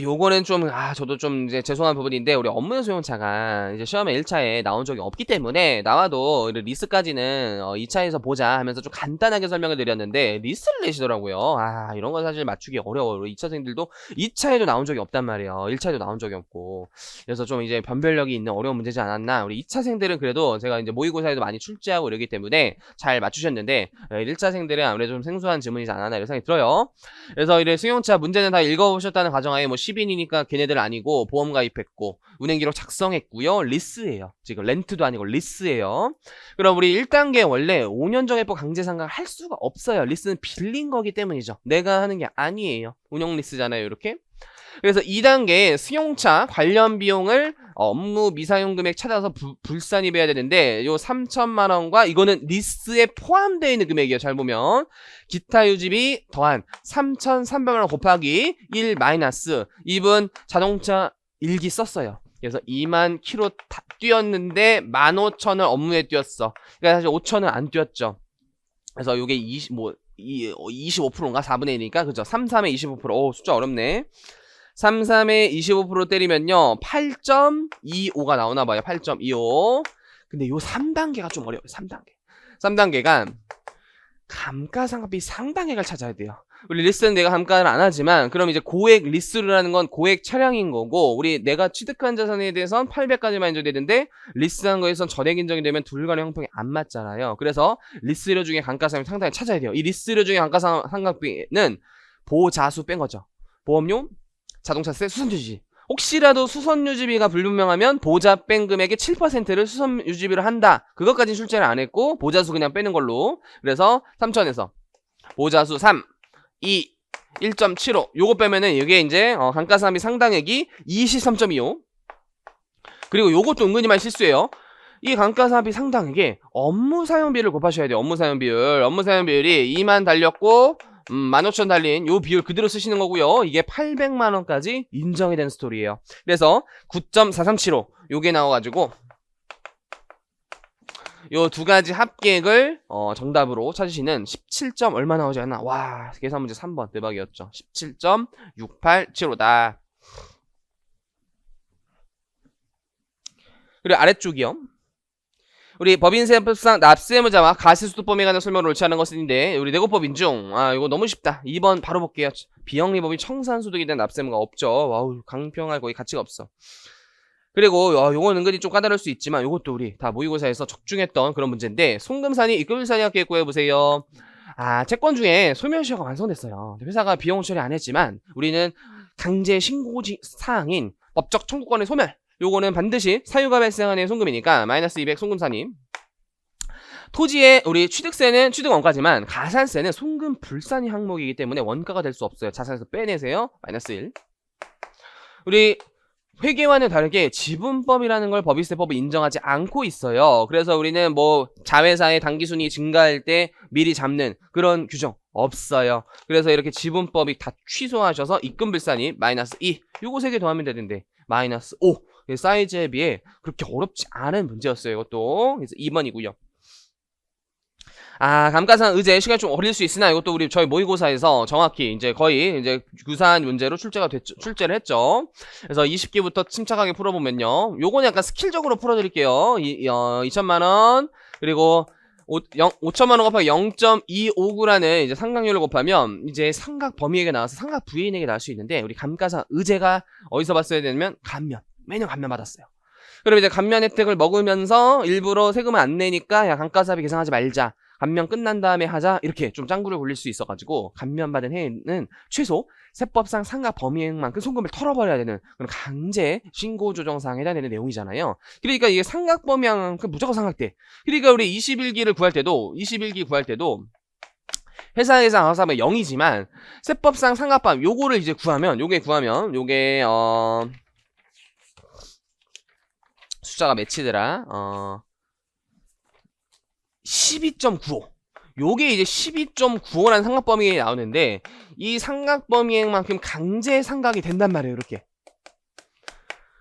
요거는 좀, 저도 좀 이제 죄송한 부분인데, 우리 업무 수용차가 이제 시험에 1차에 나온 적이 없기 때문에, 나와도 리스까지는 2차에서 보자 하면서 좀 간단하게 설명을 드렸는데, 리스를 내시더라고요. 이런 거 사실 맞추기 어려워요. 우리 2차생들도 2차에도 나온 적이 없단 말이에요. 1차에도 나온 적이 없고. 그래서 좀 이제 변별력이 있는 어려운 문제지 않았나. 우리 2차생들은 그래도 제가 이제 모의고사에도 많이 출제하고 이러기 때문에 잘 맞추셨는데, 1차생들은 아무래도 좀 생소한 질문이지 않았나 이런 생각이 들어요. 그래서 이래 수용차 문제는 다 읽어보셨다는 가정 뭐 10인이니까 걔네들 아니고 보험 가입했고 운행기록 작성했고요. 리스예요. 지금 렌트도 아니고 리스예요. 그럼 우리 1단계 원래 5년 정액법 강제상각 할 수가 없어요. 리스는 빌린 거기 때문이죠. 내가 하는 게 아니에요. 운영 리스잖아요. 이렇게. 그래서 2단계 수용차 관련 비용을 업무 미사용 금액 찾아서 불산입해야 되는데, 요 3천만원과 이거는 리스에 포함되어 있는 금액이에요. 잘 보면 기타 유지비 더한 3,300만원 곱하기 1 마이너스, 이분 자동차 일기 썼어요. 그래서 2만 킬로 뛰었는데 15,000을 업무에 뛰었어. 그러니까 사실 5,000은 안 뛰었죠. 그래서 요게 25%인가 4분의 1이니까 그죠? 33에 25%. 숫자 어렵네. 33에 25% 때리면요 8.25가 나오나봐요. 8.25. 근데 요 3단계가 좀 어려워요. 3단계가 감가상각비 상당액을 찾아야 돼요. 우리 리스는 내가 감가를 안 하지만, 그럼 이제 고액 리스라는 건 고액 차량인 거고, 우리 내가 취득한 자산에 대해선 800까지만 인정되는데 리스한 거에선 전액 인정이 되면 둘 간의 형평이 안 맞잖아요. 그래서 리스료 중에 감가상각비 상당액 찾아야 돼요. 이 리스료 중에 감가상각비는 보자수 뺀 거죠. 보험료, 자동차세, 수선유지. 혹시라도 수선유지비가 불분명하면 보자 뺀 금액의 7%를 수선유지비로 한다. 그것까지 출제를 안 했고 보자수 그냥 빼는 걸로. 그래서 3천에서 보자수 3, 2, 1.75 요거 빼면은 이게 이제 감가상각비 상당액이 23.25. 그리고 요것도 은근히 많이 실수해요. 이 감가상각비 상당액에 업무 사용비를 곱하셔야 돼요. 업무 사용 비율이 2만 달렸고 15,000 달린 요 비율 그대로 쓰시는 거고요. 이게 800만 원까지 인정이 된 스토리예요. 그래서 9.4375 요게 나와가지고 요 두 가지 합객을 정답으로 찾으시는 17점 얼마 나오지 않나. 와, 계산 문제 3번 대박이었죠. 17.687호다. 그리고 아래쪽이요. 우리 법인세법상 납세의무자와 가세수도법에 관한 설명을 옳지 않은 것인데 우리 내고법인 중 이거 너무 쉽다. 2번 바로 볼게요. 비영리법인 청산소득에 대한 납세의무가 없죠. 와우, 강평할 거의 가치가 없어. 그리고 요건 은근히 좀 까다로울 수 있지만 요것도 우리 다 모의고사에서 적중했던 그런 문제인데 송금산이 입금일산이학교에 구해보세요. 채권 중에 소멸시효가 완성됐어요. 회사가 비용 처리 안 했지만 우리는 강제 신고지 사항인 법적 청구권의 소멸, 요거는 반드시 사유가 발생한 해 송금이니까 마이너스 200 송금산임. 토지의 우리 취득세는 취득 원가지만 가산세는 송금 불산이 항목이기 때문에 원가가 될 수 없어요. 자산에서 빼내세요. 마이너스 1. 우리 회계와는 다르게 지분법이라는 걸 법인세법은 인정하지 않고 있어요. 그래서 우리는 뭐 자회사의 당기순이 증가할 때 미리 잡는 그런 규정 없어요. 그래서 이렇게 지분법이 다 취소하셔서 입금불산이 마이너스 2 요거 3개 더하면 되는데 마이너스 5 사이즈에 비해 그렇게 어렵지 않은 문제였어요. 이것도. 그래서 2번이고요. 감가상 의제 시간이 좀 어릴 수 있으나 이것도 우리 저희 모의고사에서 정확히 이제 거의 이제 유사한 문제로 출제를 했죠. 그래서 20기부터 침착하게 풀어보면요. 요거는 약간 스킬적으로 풀어드릴게요. 2천만 원 그리고 5천만 원 곱하기 0.259라는 이제 상각률을 곱하면 이제 상각 범위에게 나와서 상각 부위인에게 나올 수 있는데 우리 감가상 의제가 어디서 봤어야 되냐면 감면. 매년 감면 받았어요. 그럼 이제 감면 혜택을 먹으면서 일부러 세금을 안 내니까 야 감가상각비 계산하지 말자. 감면 끝난 다음에 하자. 이렇게 좀 짱구를 굴릴 수 있어가지고 감면받은 해에는 최소 세법상 상각 범위액만큼 송금을 털어버려야 되는 그런 강제 신고조정사항에 해당되는 내용이잖아요. 그러니까 이게 상각 범위만큼 무조건 상각돼. 그러니까 우리 21기 구할 때도 회사에서 항상 0이지만 세법상 상각 범위 요거를 이제 구하면 요게 숫자가 몇이더라? 12.95. 요게 이제 12.95라는 상각범위에 나오는데 이 상각범위액만큼 강제 상각이 된단 말이에요. 이렇게.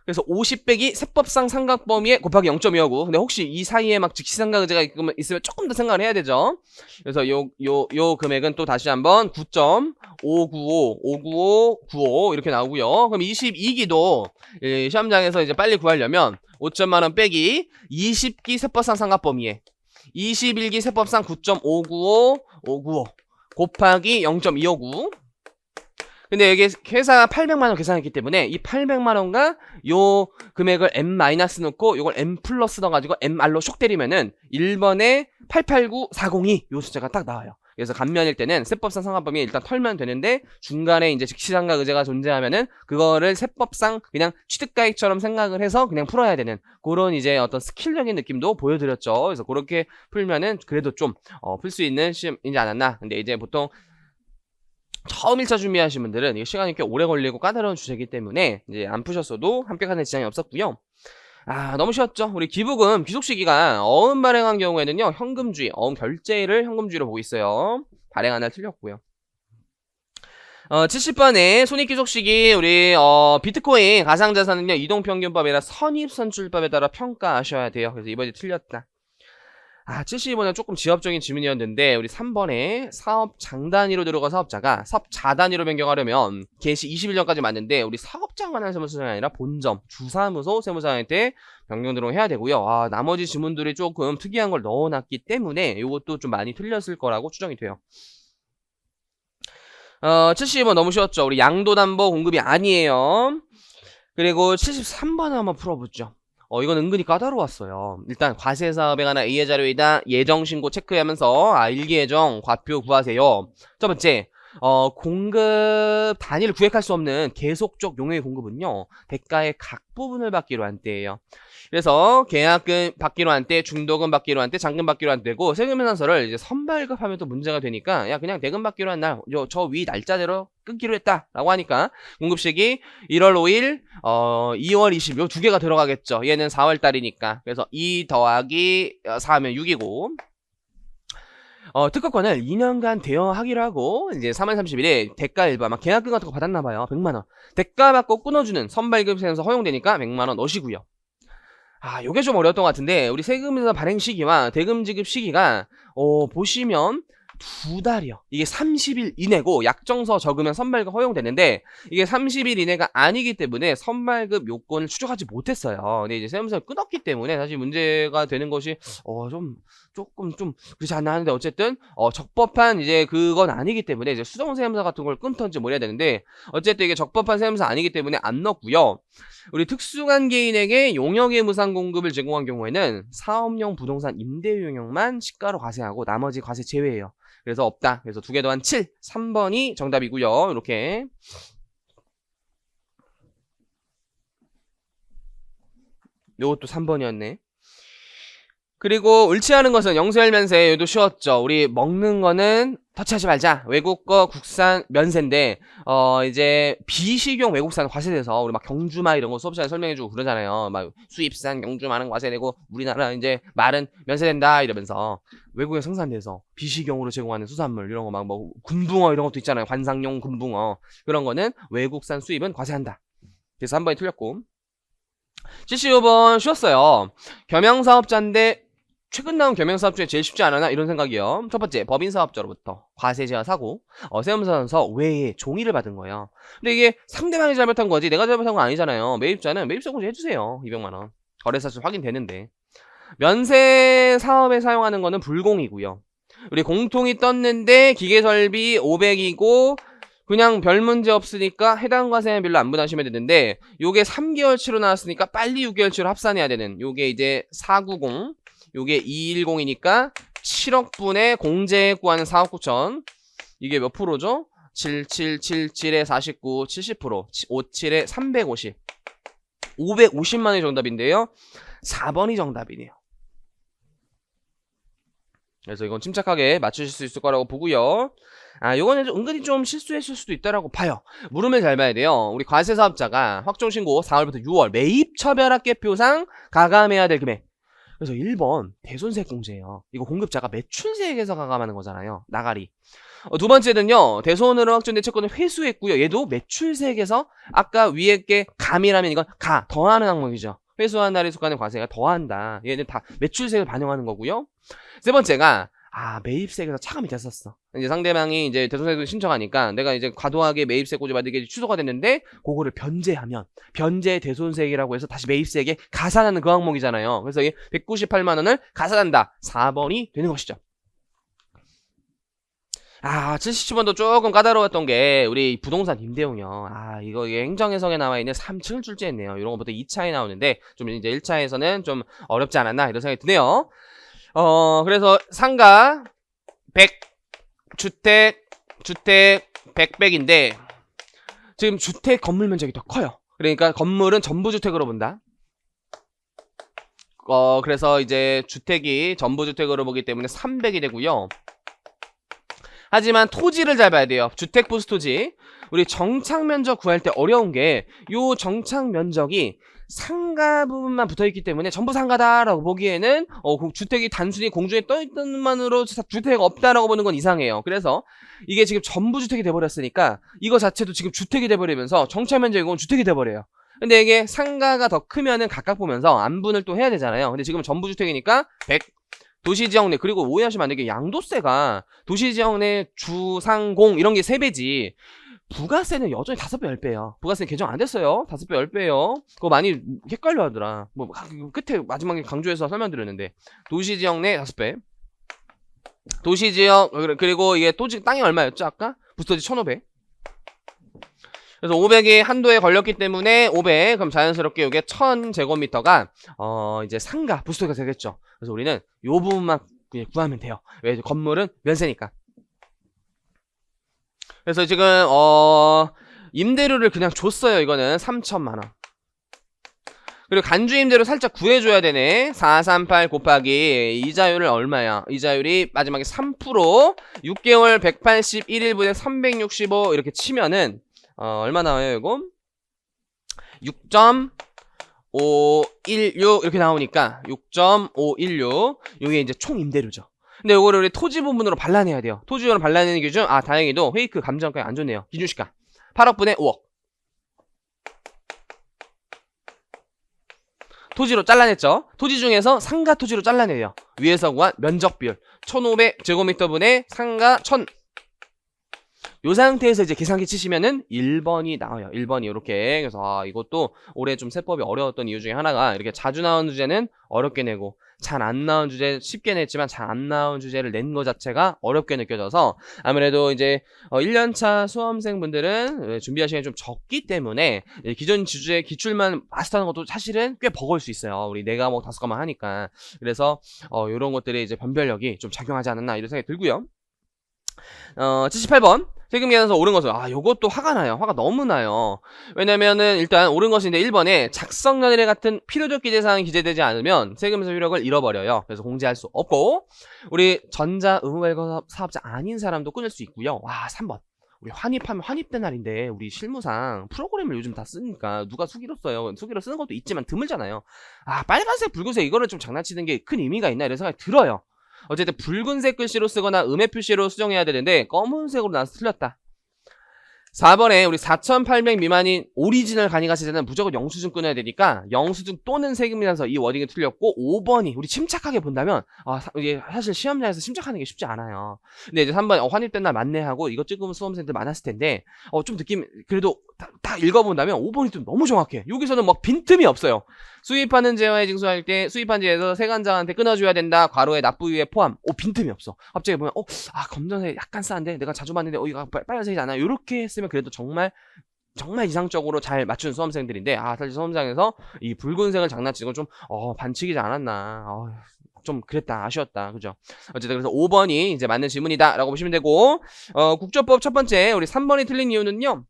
그래서 50 빼기 세법상 상각범위에 곱하기 0.2하고 근데 혹시 이 사이에 막 직시상각 의제가 있으면 조금 더 생각을 해야 되죠. 그래서 요 금액은 또 다시 한번 9.595 이렇게 나오고요. 그럼 22기도 시험장에서 이제 빨리 구하려면 5천만 원 빼기 20기 세법상 상각범위에 21기 세법상 9.595 곱하기 0.259. 근데 여기 회사가 800만원 계산했기 때문에 이 800만원과 요 금액을 M- 넣고 요걸 M 플러스 넣어가지고 MR로 쇽 때리면은 1번에 889402 요 숫자가 딱 나와요. 그래서 감면일 때는 세법상 상각범위에 일단 털면 되는데 중간에 이제 직시상각 의제가 존재하면은 그거를 세법상 그냥 취득가액처럼 생각을 해서 그냥 풀어야 되는 그런 이제 어떤 스킬적인 느낌도 보여드렸죠. 그래서 그렇게 풀면은 그래도 좀 풀 수 있는 시험이지 않았나. 근데 이제 보통 처음 1차 준비하신 분들은 시간이 꽤 오래 걸리고 까다로운 주제이기 때문에 이제 안 푸셨어도 합격하는 지장이 없었고요. 너무 쉬웠죠. 우리 기부금 귀속 시기가 어음 발행한 경우에는요 현금주의, 어음 결제를 현금주의로 보고 있어요. 발행 하나 틀렸고요. 70번에 손익귀속 시기 우리 비트코인 가상자산은요 이동평균법이나 선입선출법에 따라 평가하셔야 돼요. 그래서 이번에 틀렸다. 72번은 조금 지엽적인 질문이었는데 우리 3번에 사업 장단위로 들어간 사업자가 사업 자단위로 변경하려면 개시 21년까지 맞는데 우리 사업장 관할 세무서장이 아니라 본점, 주사무소 세무서장한테 변경 들어해야 되고요. 나머지 지문들이 조금 특이한 걸 넣어놨기 때문에 이것도 좀 많이 틀렸을 거라고 추정이 돼요. 72번 너무 쉬웠죠. 우리 양도담보 공급이 아니에요. 그리고 73번 한번 풀어보죠. 이건 은근히 까다로웠어요. 일단 과세사업에 관한 A의 자료이다. 예정신고 체크하면서 일기예정 과표 구하세요. 첫 번째 공급 단위를 구획할 수 없는 계속적 용역의 공급은요 대가의 각 부분을 받기로 한 때예요. 그래서 계약금 받기로 한 때, 중도금 받기로 한 때, 잔금 받기로 한 때고 세금연산서를 이제 선발급하면 또 문제가 되니까 야 그냥 대금 받기로 한 날 저 위 날짜대로 끊기로 했다라고 하니까 공급 시기 1월 5일, 2월 20일 요 두 개가 들어가겠죠. 얘는 4월 달이니까 그래서 2 더하기 4하면 6이고 특허권을 2년간 대여하기로 하고 이제 3월 30일에 대가 일부 아마 계약금 같은 거 받았나봐요. 100만원 대가 받고 끊어주는 선발급 세무서 허용되니까 100만원 넣으시고요. 요게 좀 어려웠던 것 같은데 우리 세금에서 발행 시기와 대금 지급 시기가 보시면 2달이요. 이게 30일 이내고 약정서 적으면 선발급 허용되는데 이게 30일 이내가 아니기 때문에 선발급 요건을 추적하지 못했어요. 근데 이제 세무서를 끊었기 때문에 사실 문제가 되는 것이 조금 그렇지 않나 하는데 어쨌든 적법한 이제 그건 아니기 때문에 이제 수정세무서 같은 걸 끊던지 뭐 해야 되는데 어쨌든 이게 적법한 세무서 아니기 때문에 안 넣었고요. 우리 특수한 개인에게 용역의 무상 공급을 제공한 경우에는 사업용 부동산 임대 용역만 시가로 과세하고 나머지 과세 제외예요. 그래서 없다. 그래서 두 개 더한 7, 3번이 정답이고요. 이렇게 요것도 3번이었네. 그리고 옳지 않은 것은 영세열면세 얘도 쉬웠죠. 우리 먹는 거는 터치하지 말자. 외국 거 국산 면세인데 이제 비식용 외국산 과세돼서 우리 막 경주마 이런 거 수업 시간에 설명해주고 그러잖아요. 막 수입산 경주마는 과세되고 우리나라 이제 말은 면세된다 이러면서 외국에 생산돼서 비식용으로 제공하는 수산물 이런 거 막 뭐 군붕어 이런 것도 있잖아요. 관상용 군붕어 그런 거는 외국산 수입은 과세한다. 그래서 한 번에 틀렸고 75번 쉬웠어요. 겸용사업자인데 최근 나온 겸용사업 중에 제일 쉽지 않았나 이런 생각이요. 첫 번째 법인사업자로부터 과세제한 사고 세무서에서 외에 종이를 받은 거예요. 근데 이게 상대방이 잘못한 거지 내가 잘못한 건 아니잖아요. 매입자는 매입세 공제 해주세요. 200만원 거래사실 확인되는데 면세 사업에 사용하는 거는 불공이고요. 우리 공통이 떴는데 기계설비 500이고 그냥 별 문제 없으니까 해당 과세는 별로 안 부담하시면 되는데 요게 3개월치로 나왔으니까 빨리 6개월치로 합산해야 되는 요게 이제 490 요게 210이니까 7억분의 공제액 구하는 4억 9천 이게 몇 프로죠? 7777에 49 70% 57에 350 550만원이 정답인데요 4번이 정답이네요. 그래서 이건 침착하게 맞추실 수 있을 거라고 보고요. 요거는 은근히 좀 실수했을 수도 있다라고 봐요. 물음을 잘 봐야 돼요. 우리 과세사업자가 확정신고 4월부터 6월 매입처별합계표상 가감해야 될 금액. 그래서 1번 대손세액 공제예요. 이거 공급자가 매출세액에서 가감하는 거잖아요. 나가리. 두 번째는요. 대손으로 확정된 채권을 회수했고요. 얘도 매출세액에서 아까 위에 게 감이라면 이건 더하는 항목이죠. 회수한 날에 속하는 과세가 더한다. 얘는 다 매출세액을 반영하는 거고요. 세 번째가 매입세액에서 차감이 됐었어. 이제 상대방이 이제 대손세액을 신청하니까 내가 이제 과도하게 매입세 고지받은 게 취소가 됐는데 그거를 변제하면 변제 대손세액이라고 해서 다시 매입세액에 가산하는 그 항목이잖아요. 그래서 이게 198만원을 가산한다. 4번이 되는 것이죠. 77번도 조금 까다로웠던 게 우리 부동산 임대용이요. 이게 행정해석에 나와 있는 3층을 출제했네요. 이런 것부터 2차에 나오는데 좀 이제 1차에서는 좀 어렵지 않았나 이런 생각이 드네요. 그래서 상가 100 주택 100인데 지금 주택 건물 면적이 더 커요. 그러니까 건물은 전부 주택으로 본다. 그래서 이제 주택이 전부 주택으로 보기 때문에 300이 되고요. 하지만 토지를 잘 봐야 돼요. 주택 부수 토지. 우리 정착 면적 구할 때 어려운 게 요 정착 면적이 상가 부분만 붙어있기 때문에 전부 상가다라고 보기에는 주택이 단순히 공중에 떠있던 것만으로 주택이 없다라고 보는 건 이상해요. 그래서 이게 지금 전부 주택이 돼버렸으니까 이거 자체도 지금 주택이 돼버리면서 정착 면적이건 주택이 돼버려요. 근데 이게 상가가 더 크면은 각각 보면서 안분을 또 해야 되잖아요. 근데 지금은 전부 주택이니까 100 도시지역 내 그리고 오해하시면 안 되게 양도세가 도시지역 내 주상공 이런 게 3배지 부가세는 여전히 5배 10배예요. 부가세 개정 안 됐어요. 5배 10배예요. 그거 많이 헷갈려 하더라. 뭐 끝에 마지막에 강조해서 설명드렸는데 도시지역 내 5배 도시지역 그리고 이게 토지 땅이 얼마였죠 아까? 부스터지 1500 그래서 500이 한도에 걸렸기 때문에 500 그럼 자연스럽게 이게 1000제곱미터가 이제 상가 부스터가 되겠죠. 그래서 우리는 요 부분만 그냥 구하면 돼요. 왜 건물은 면세니까. 그래서 지금 임대료를 그냥 줬어요. 이거는 3천만원. 그리고 간주 임대료 살짝 구해줘야 되네. 438 곱하기 이자율을 얼마야? 이자율이 마지막에 3% 6개월 181일분에 365 이렇게 치면은 얼마 나와요 이거? 6.516 이렇게 나오니까 6.516 이게 이제 총 임대료죠. 근데 요거를 우리 토지 부분으로 반환해야 돼요. 토지 부분으로 반환하는 기준, 다행히도 회이크 감정가에 안 좋네요. 기준시가 8억분의 5억. 토지로 잘라냈죠. 토지 중에서 상가 토지로 잘라내요. 위에서 구한 면적 비율 1500제곱미터분의 상가 1000. 요 상태에서 이제 계산기 치시면은 1번이 나와요. 1번이 이렇게. 그래서 이것도 올해 좀 세법이 어려웠던 이유 중에 하나가 이렇게 자주 나온 주제는 어렵게 내고 잘 안 나온 주제 쉽게 냈지만 잘 안 나온 주제를 낸 거 자체가 어렵게 느껴져서 아무래도 이제 1년차 수험생분들은 준비할 시간이 좀 적기 때문에 기존 주제 기출만 마스터하는 것도 사실은 꽤 버거울 수 있어요. 우리 4과목 5과목 하니까. 그래서 이런 것들이 이제 변별력이 좀 작용하지 않았나 이런 생각이 들고요. 78번 세금 계산서 옳은 것은 요것도 화가 나요. 화가 너무 나요. 왜냐면은 일단 옳은 것인데 1번에 작성연례 같은 필요적 기재사항이 기재되지 않으면 세금에서 효력을 잃어버려요. 그래서 공제할 수 없고 우리 전자 의무발급 사업자 아닌 사람도 끊을 수 있고요. 3번 우리 환입하면 환입된 날인데 우리 실무상 프로그램을 요즘 다 쓰니까 누가 수기로 써요. 수기로 쓰는 것도 있지만 드물잖아요. 빨간색 붉은색 이거를 좀 장난치는 게 큰 의미가 있나 이런 생각이 들어요. 어쨌든 붉은색 글씨로 쓰거나 음의 표시로 수정해야 되는데 검은색으로 나와서 틀렸다. 4번에 우리 4,800 미만인 오리지널 간이가세자는 무조건 영수증 끊어야 되니까 영수증 또는 세금이라서 이 워딩이 틀렸고 5번이 우리 침착하게 본다면 이게 사실 시험장에서 침착하는 게 쉽지 않아요. 근데 이제 3번 환입된 날 맞네하고 이거 찍으면 수험생들 많았을 텐데 좀 느낌 그래도 딱 읽어본다면 5번이 좀 너무 정확해. 여기서는 막 빈틈이 없어요. 수입하는 재화에 징수할 때 수입한 재에서 세관장한테 끊어줘야 된다. 괄호에 납부유예 포함. 빈틈이 없어. 갑자기 보면 검정색 약간 싸는데 내가 자주 봤는데 이거 빨간색이잖아. 이렇게 했으면 그래도 정말 이상적으로 잘 맞춘 수험생들인데 사실 수험장에서 이 붉은색을 장난치는 건 좀 반칙이지 않았나. 좀 그랬다. 아쉬웠다. 그죠? 어쨌든 그래서 5번이 이제 맞는 질문이다 라고 보시면 되고 국조법 첫 번째 우리 3번이 틀린 이유는요.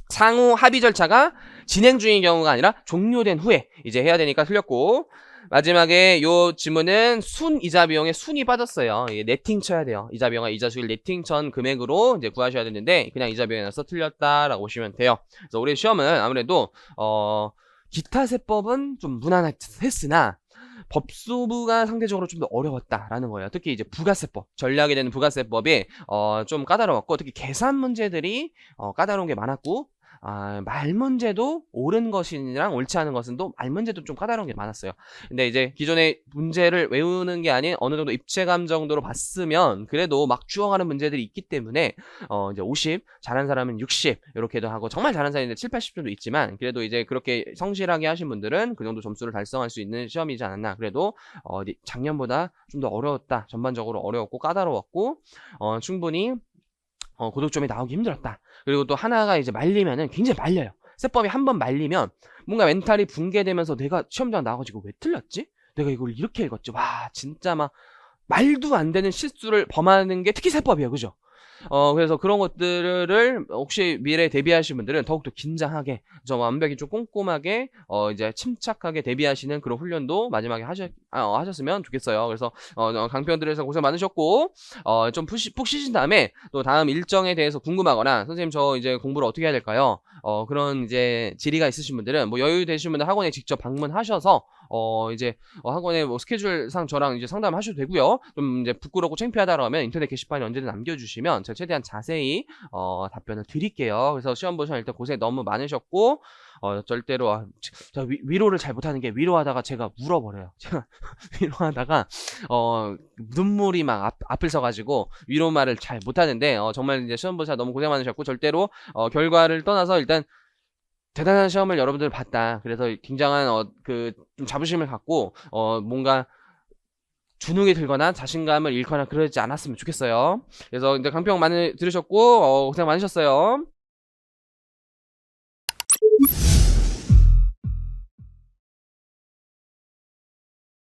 상호 합의 절차가 진행 중인 경우가 아니라 종료된 후에 이제 해야 되니까 틀렸고 마지막에 요 지문은 순 이자 비용에 순이 빠졌어요. 네팅 쳐야 돼요. 이자 비용과 이자 수익 네팅 천 금액으로 이제 구하셔야 되는데 그냥 이자 비용에 나서 틀렸다라고 보시면 돼요. 그래서 올해 시험은 아무래도 기타 세법은 좀 무난했으나 법수부가 상대적으로 좀 더 어려웠다라는 거예요. 특히 이제 부가세법, 전략이 되는 부가세법이 좀 까다로웠고 특히 계산 문제들이 까다로운 게 많았고 말 문제도 옳은 것이랑 옳지 않은 것은 또 말 문제도 좀 까다로운 게 많았어요. 근데 이제 기존의 문제를 외우는 게 아닌 어느 정도 입체감 정도로 봤으면 그래도 막 주워가는 문제들이 있기 때문에 이제 50, 잘한 사람은 60 이렇게도 하고 정말 잘한 사람은 7, 80점도 있지만 그래도 이제 그렇게 성실하게 하신 분들은 그 정도 점수를 달성할 수 있는 시험이지 않았나. 그래도 작년보다 좀 더 어려웠다. 전반적으로 어려웠고 까다로웠고 충분히 고득점이 나오기 힘들었다. 그리고 또 하나가 이제 말리면은 굉장히 말려요. 세법이 한번 말리면 뭔가 멘탈이 붕괴되면서 내가 시험장 나와가지고 왜 틀렸지? 내가 이걸 이렇게 읽었지? 진짜 막 말도 안 되는 실수를 범하는 게 특히 세법이에요. 그죠? 그래서 그런 것들을 혹시 미래에 대비하시는 분들은 더욱더 긴장하게, 좀 완벽히 좀 꼼꼼하게, 이제 침착하게 대비하시는 그런 훈련도 마지막에 하셨으면 좋겠어요. 그래서, 강평들에서 고생 많으셨고, 좀 푹 쉬신 다음에 또 다음 일정에 대해서 궁금하거나, 선생님 저 이제 공부를 어떻게 해야 될까요? 그런 이제 질의가 있으신 분들은 뭐 여유 되시는 분들 학원에 직접 방문하셔서, 이제 학원에 뭐 스케줄상 저랑 이제 상담하셔도 되고요. 좀 이제 부끄럽고 창피하다 그러면 인터넷 게시판에 언제든 남겨주시면 제가 최대한 자세히 답변을 드릴게요. 그래서 시험 보시면 일단 고생 너무 많으셨고 절대로 제가 위로를 잘 못하는 게 위로하다가 제가 울어버려요. 제가 위로하다가 눈물이 막 앞을 서가지고 위로 말을 잘 못하는데 정말 이제 시험 보시다 너무 고생 많으셨고 절대로 결과를 떠나서 일단 대단한 시험을 여러분들 봤다. 그래서 굉장한 좀 자부심을 갖고 뭔가 주눅이 들거나 자신감을 잃거나 그러지 않았으면 좋겠어요. 그래서 이제 강평 많이 들으셨고 고생 많으셨어요.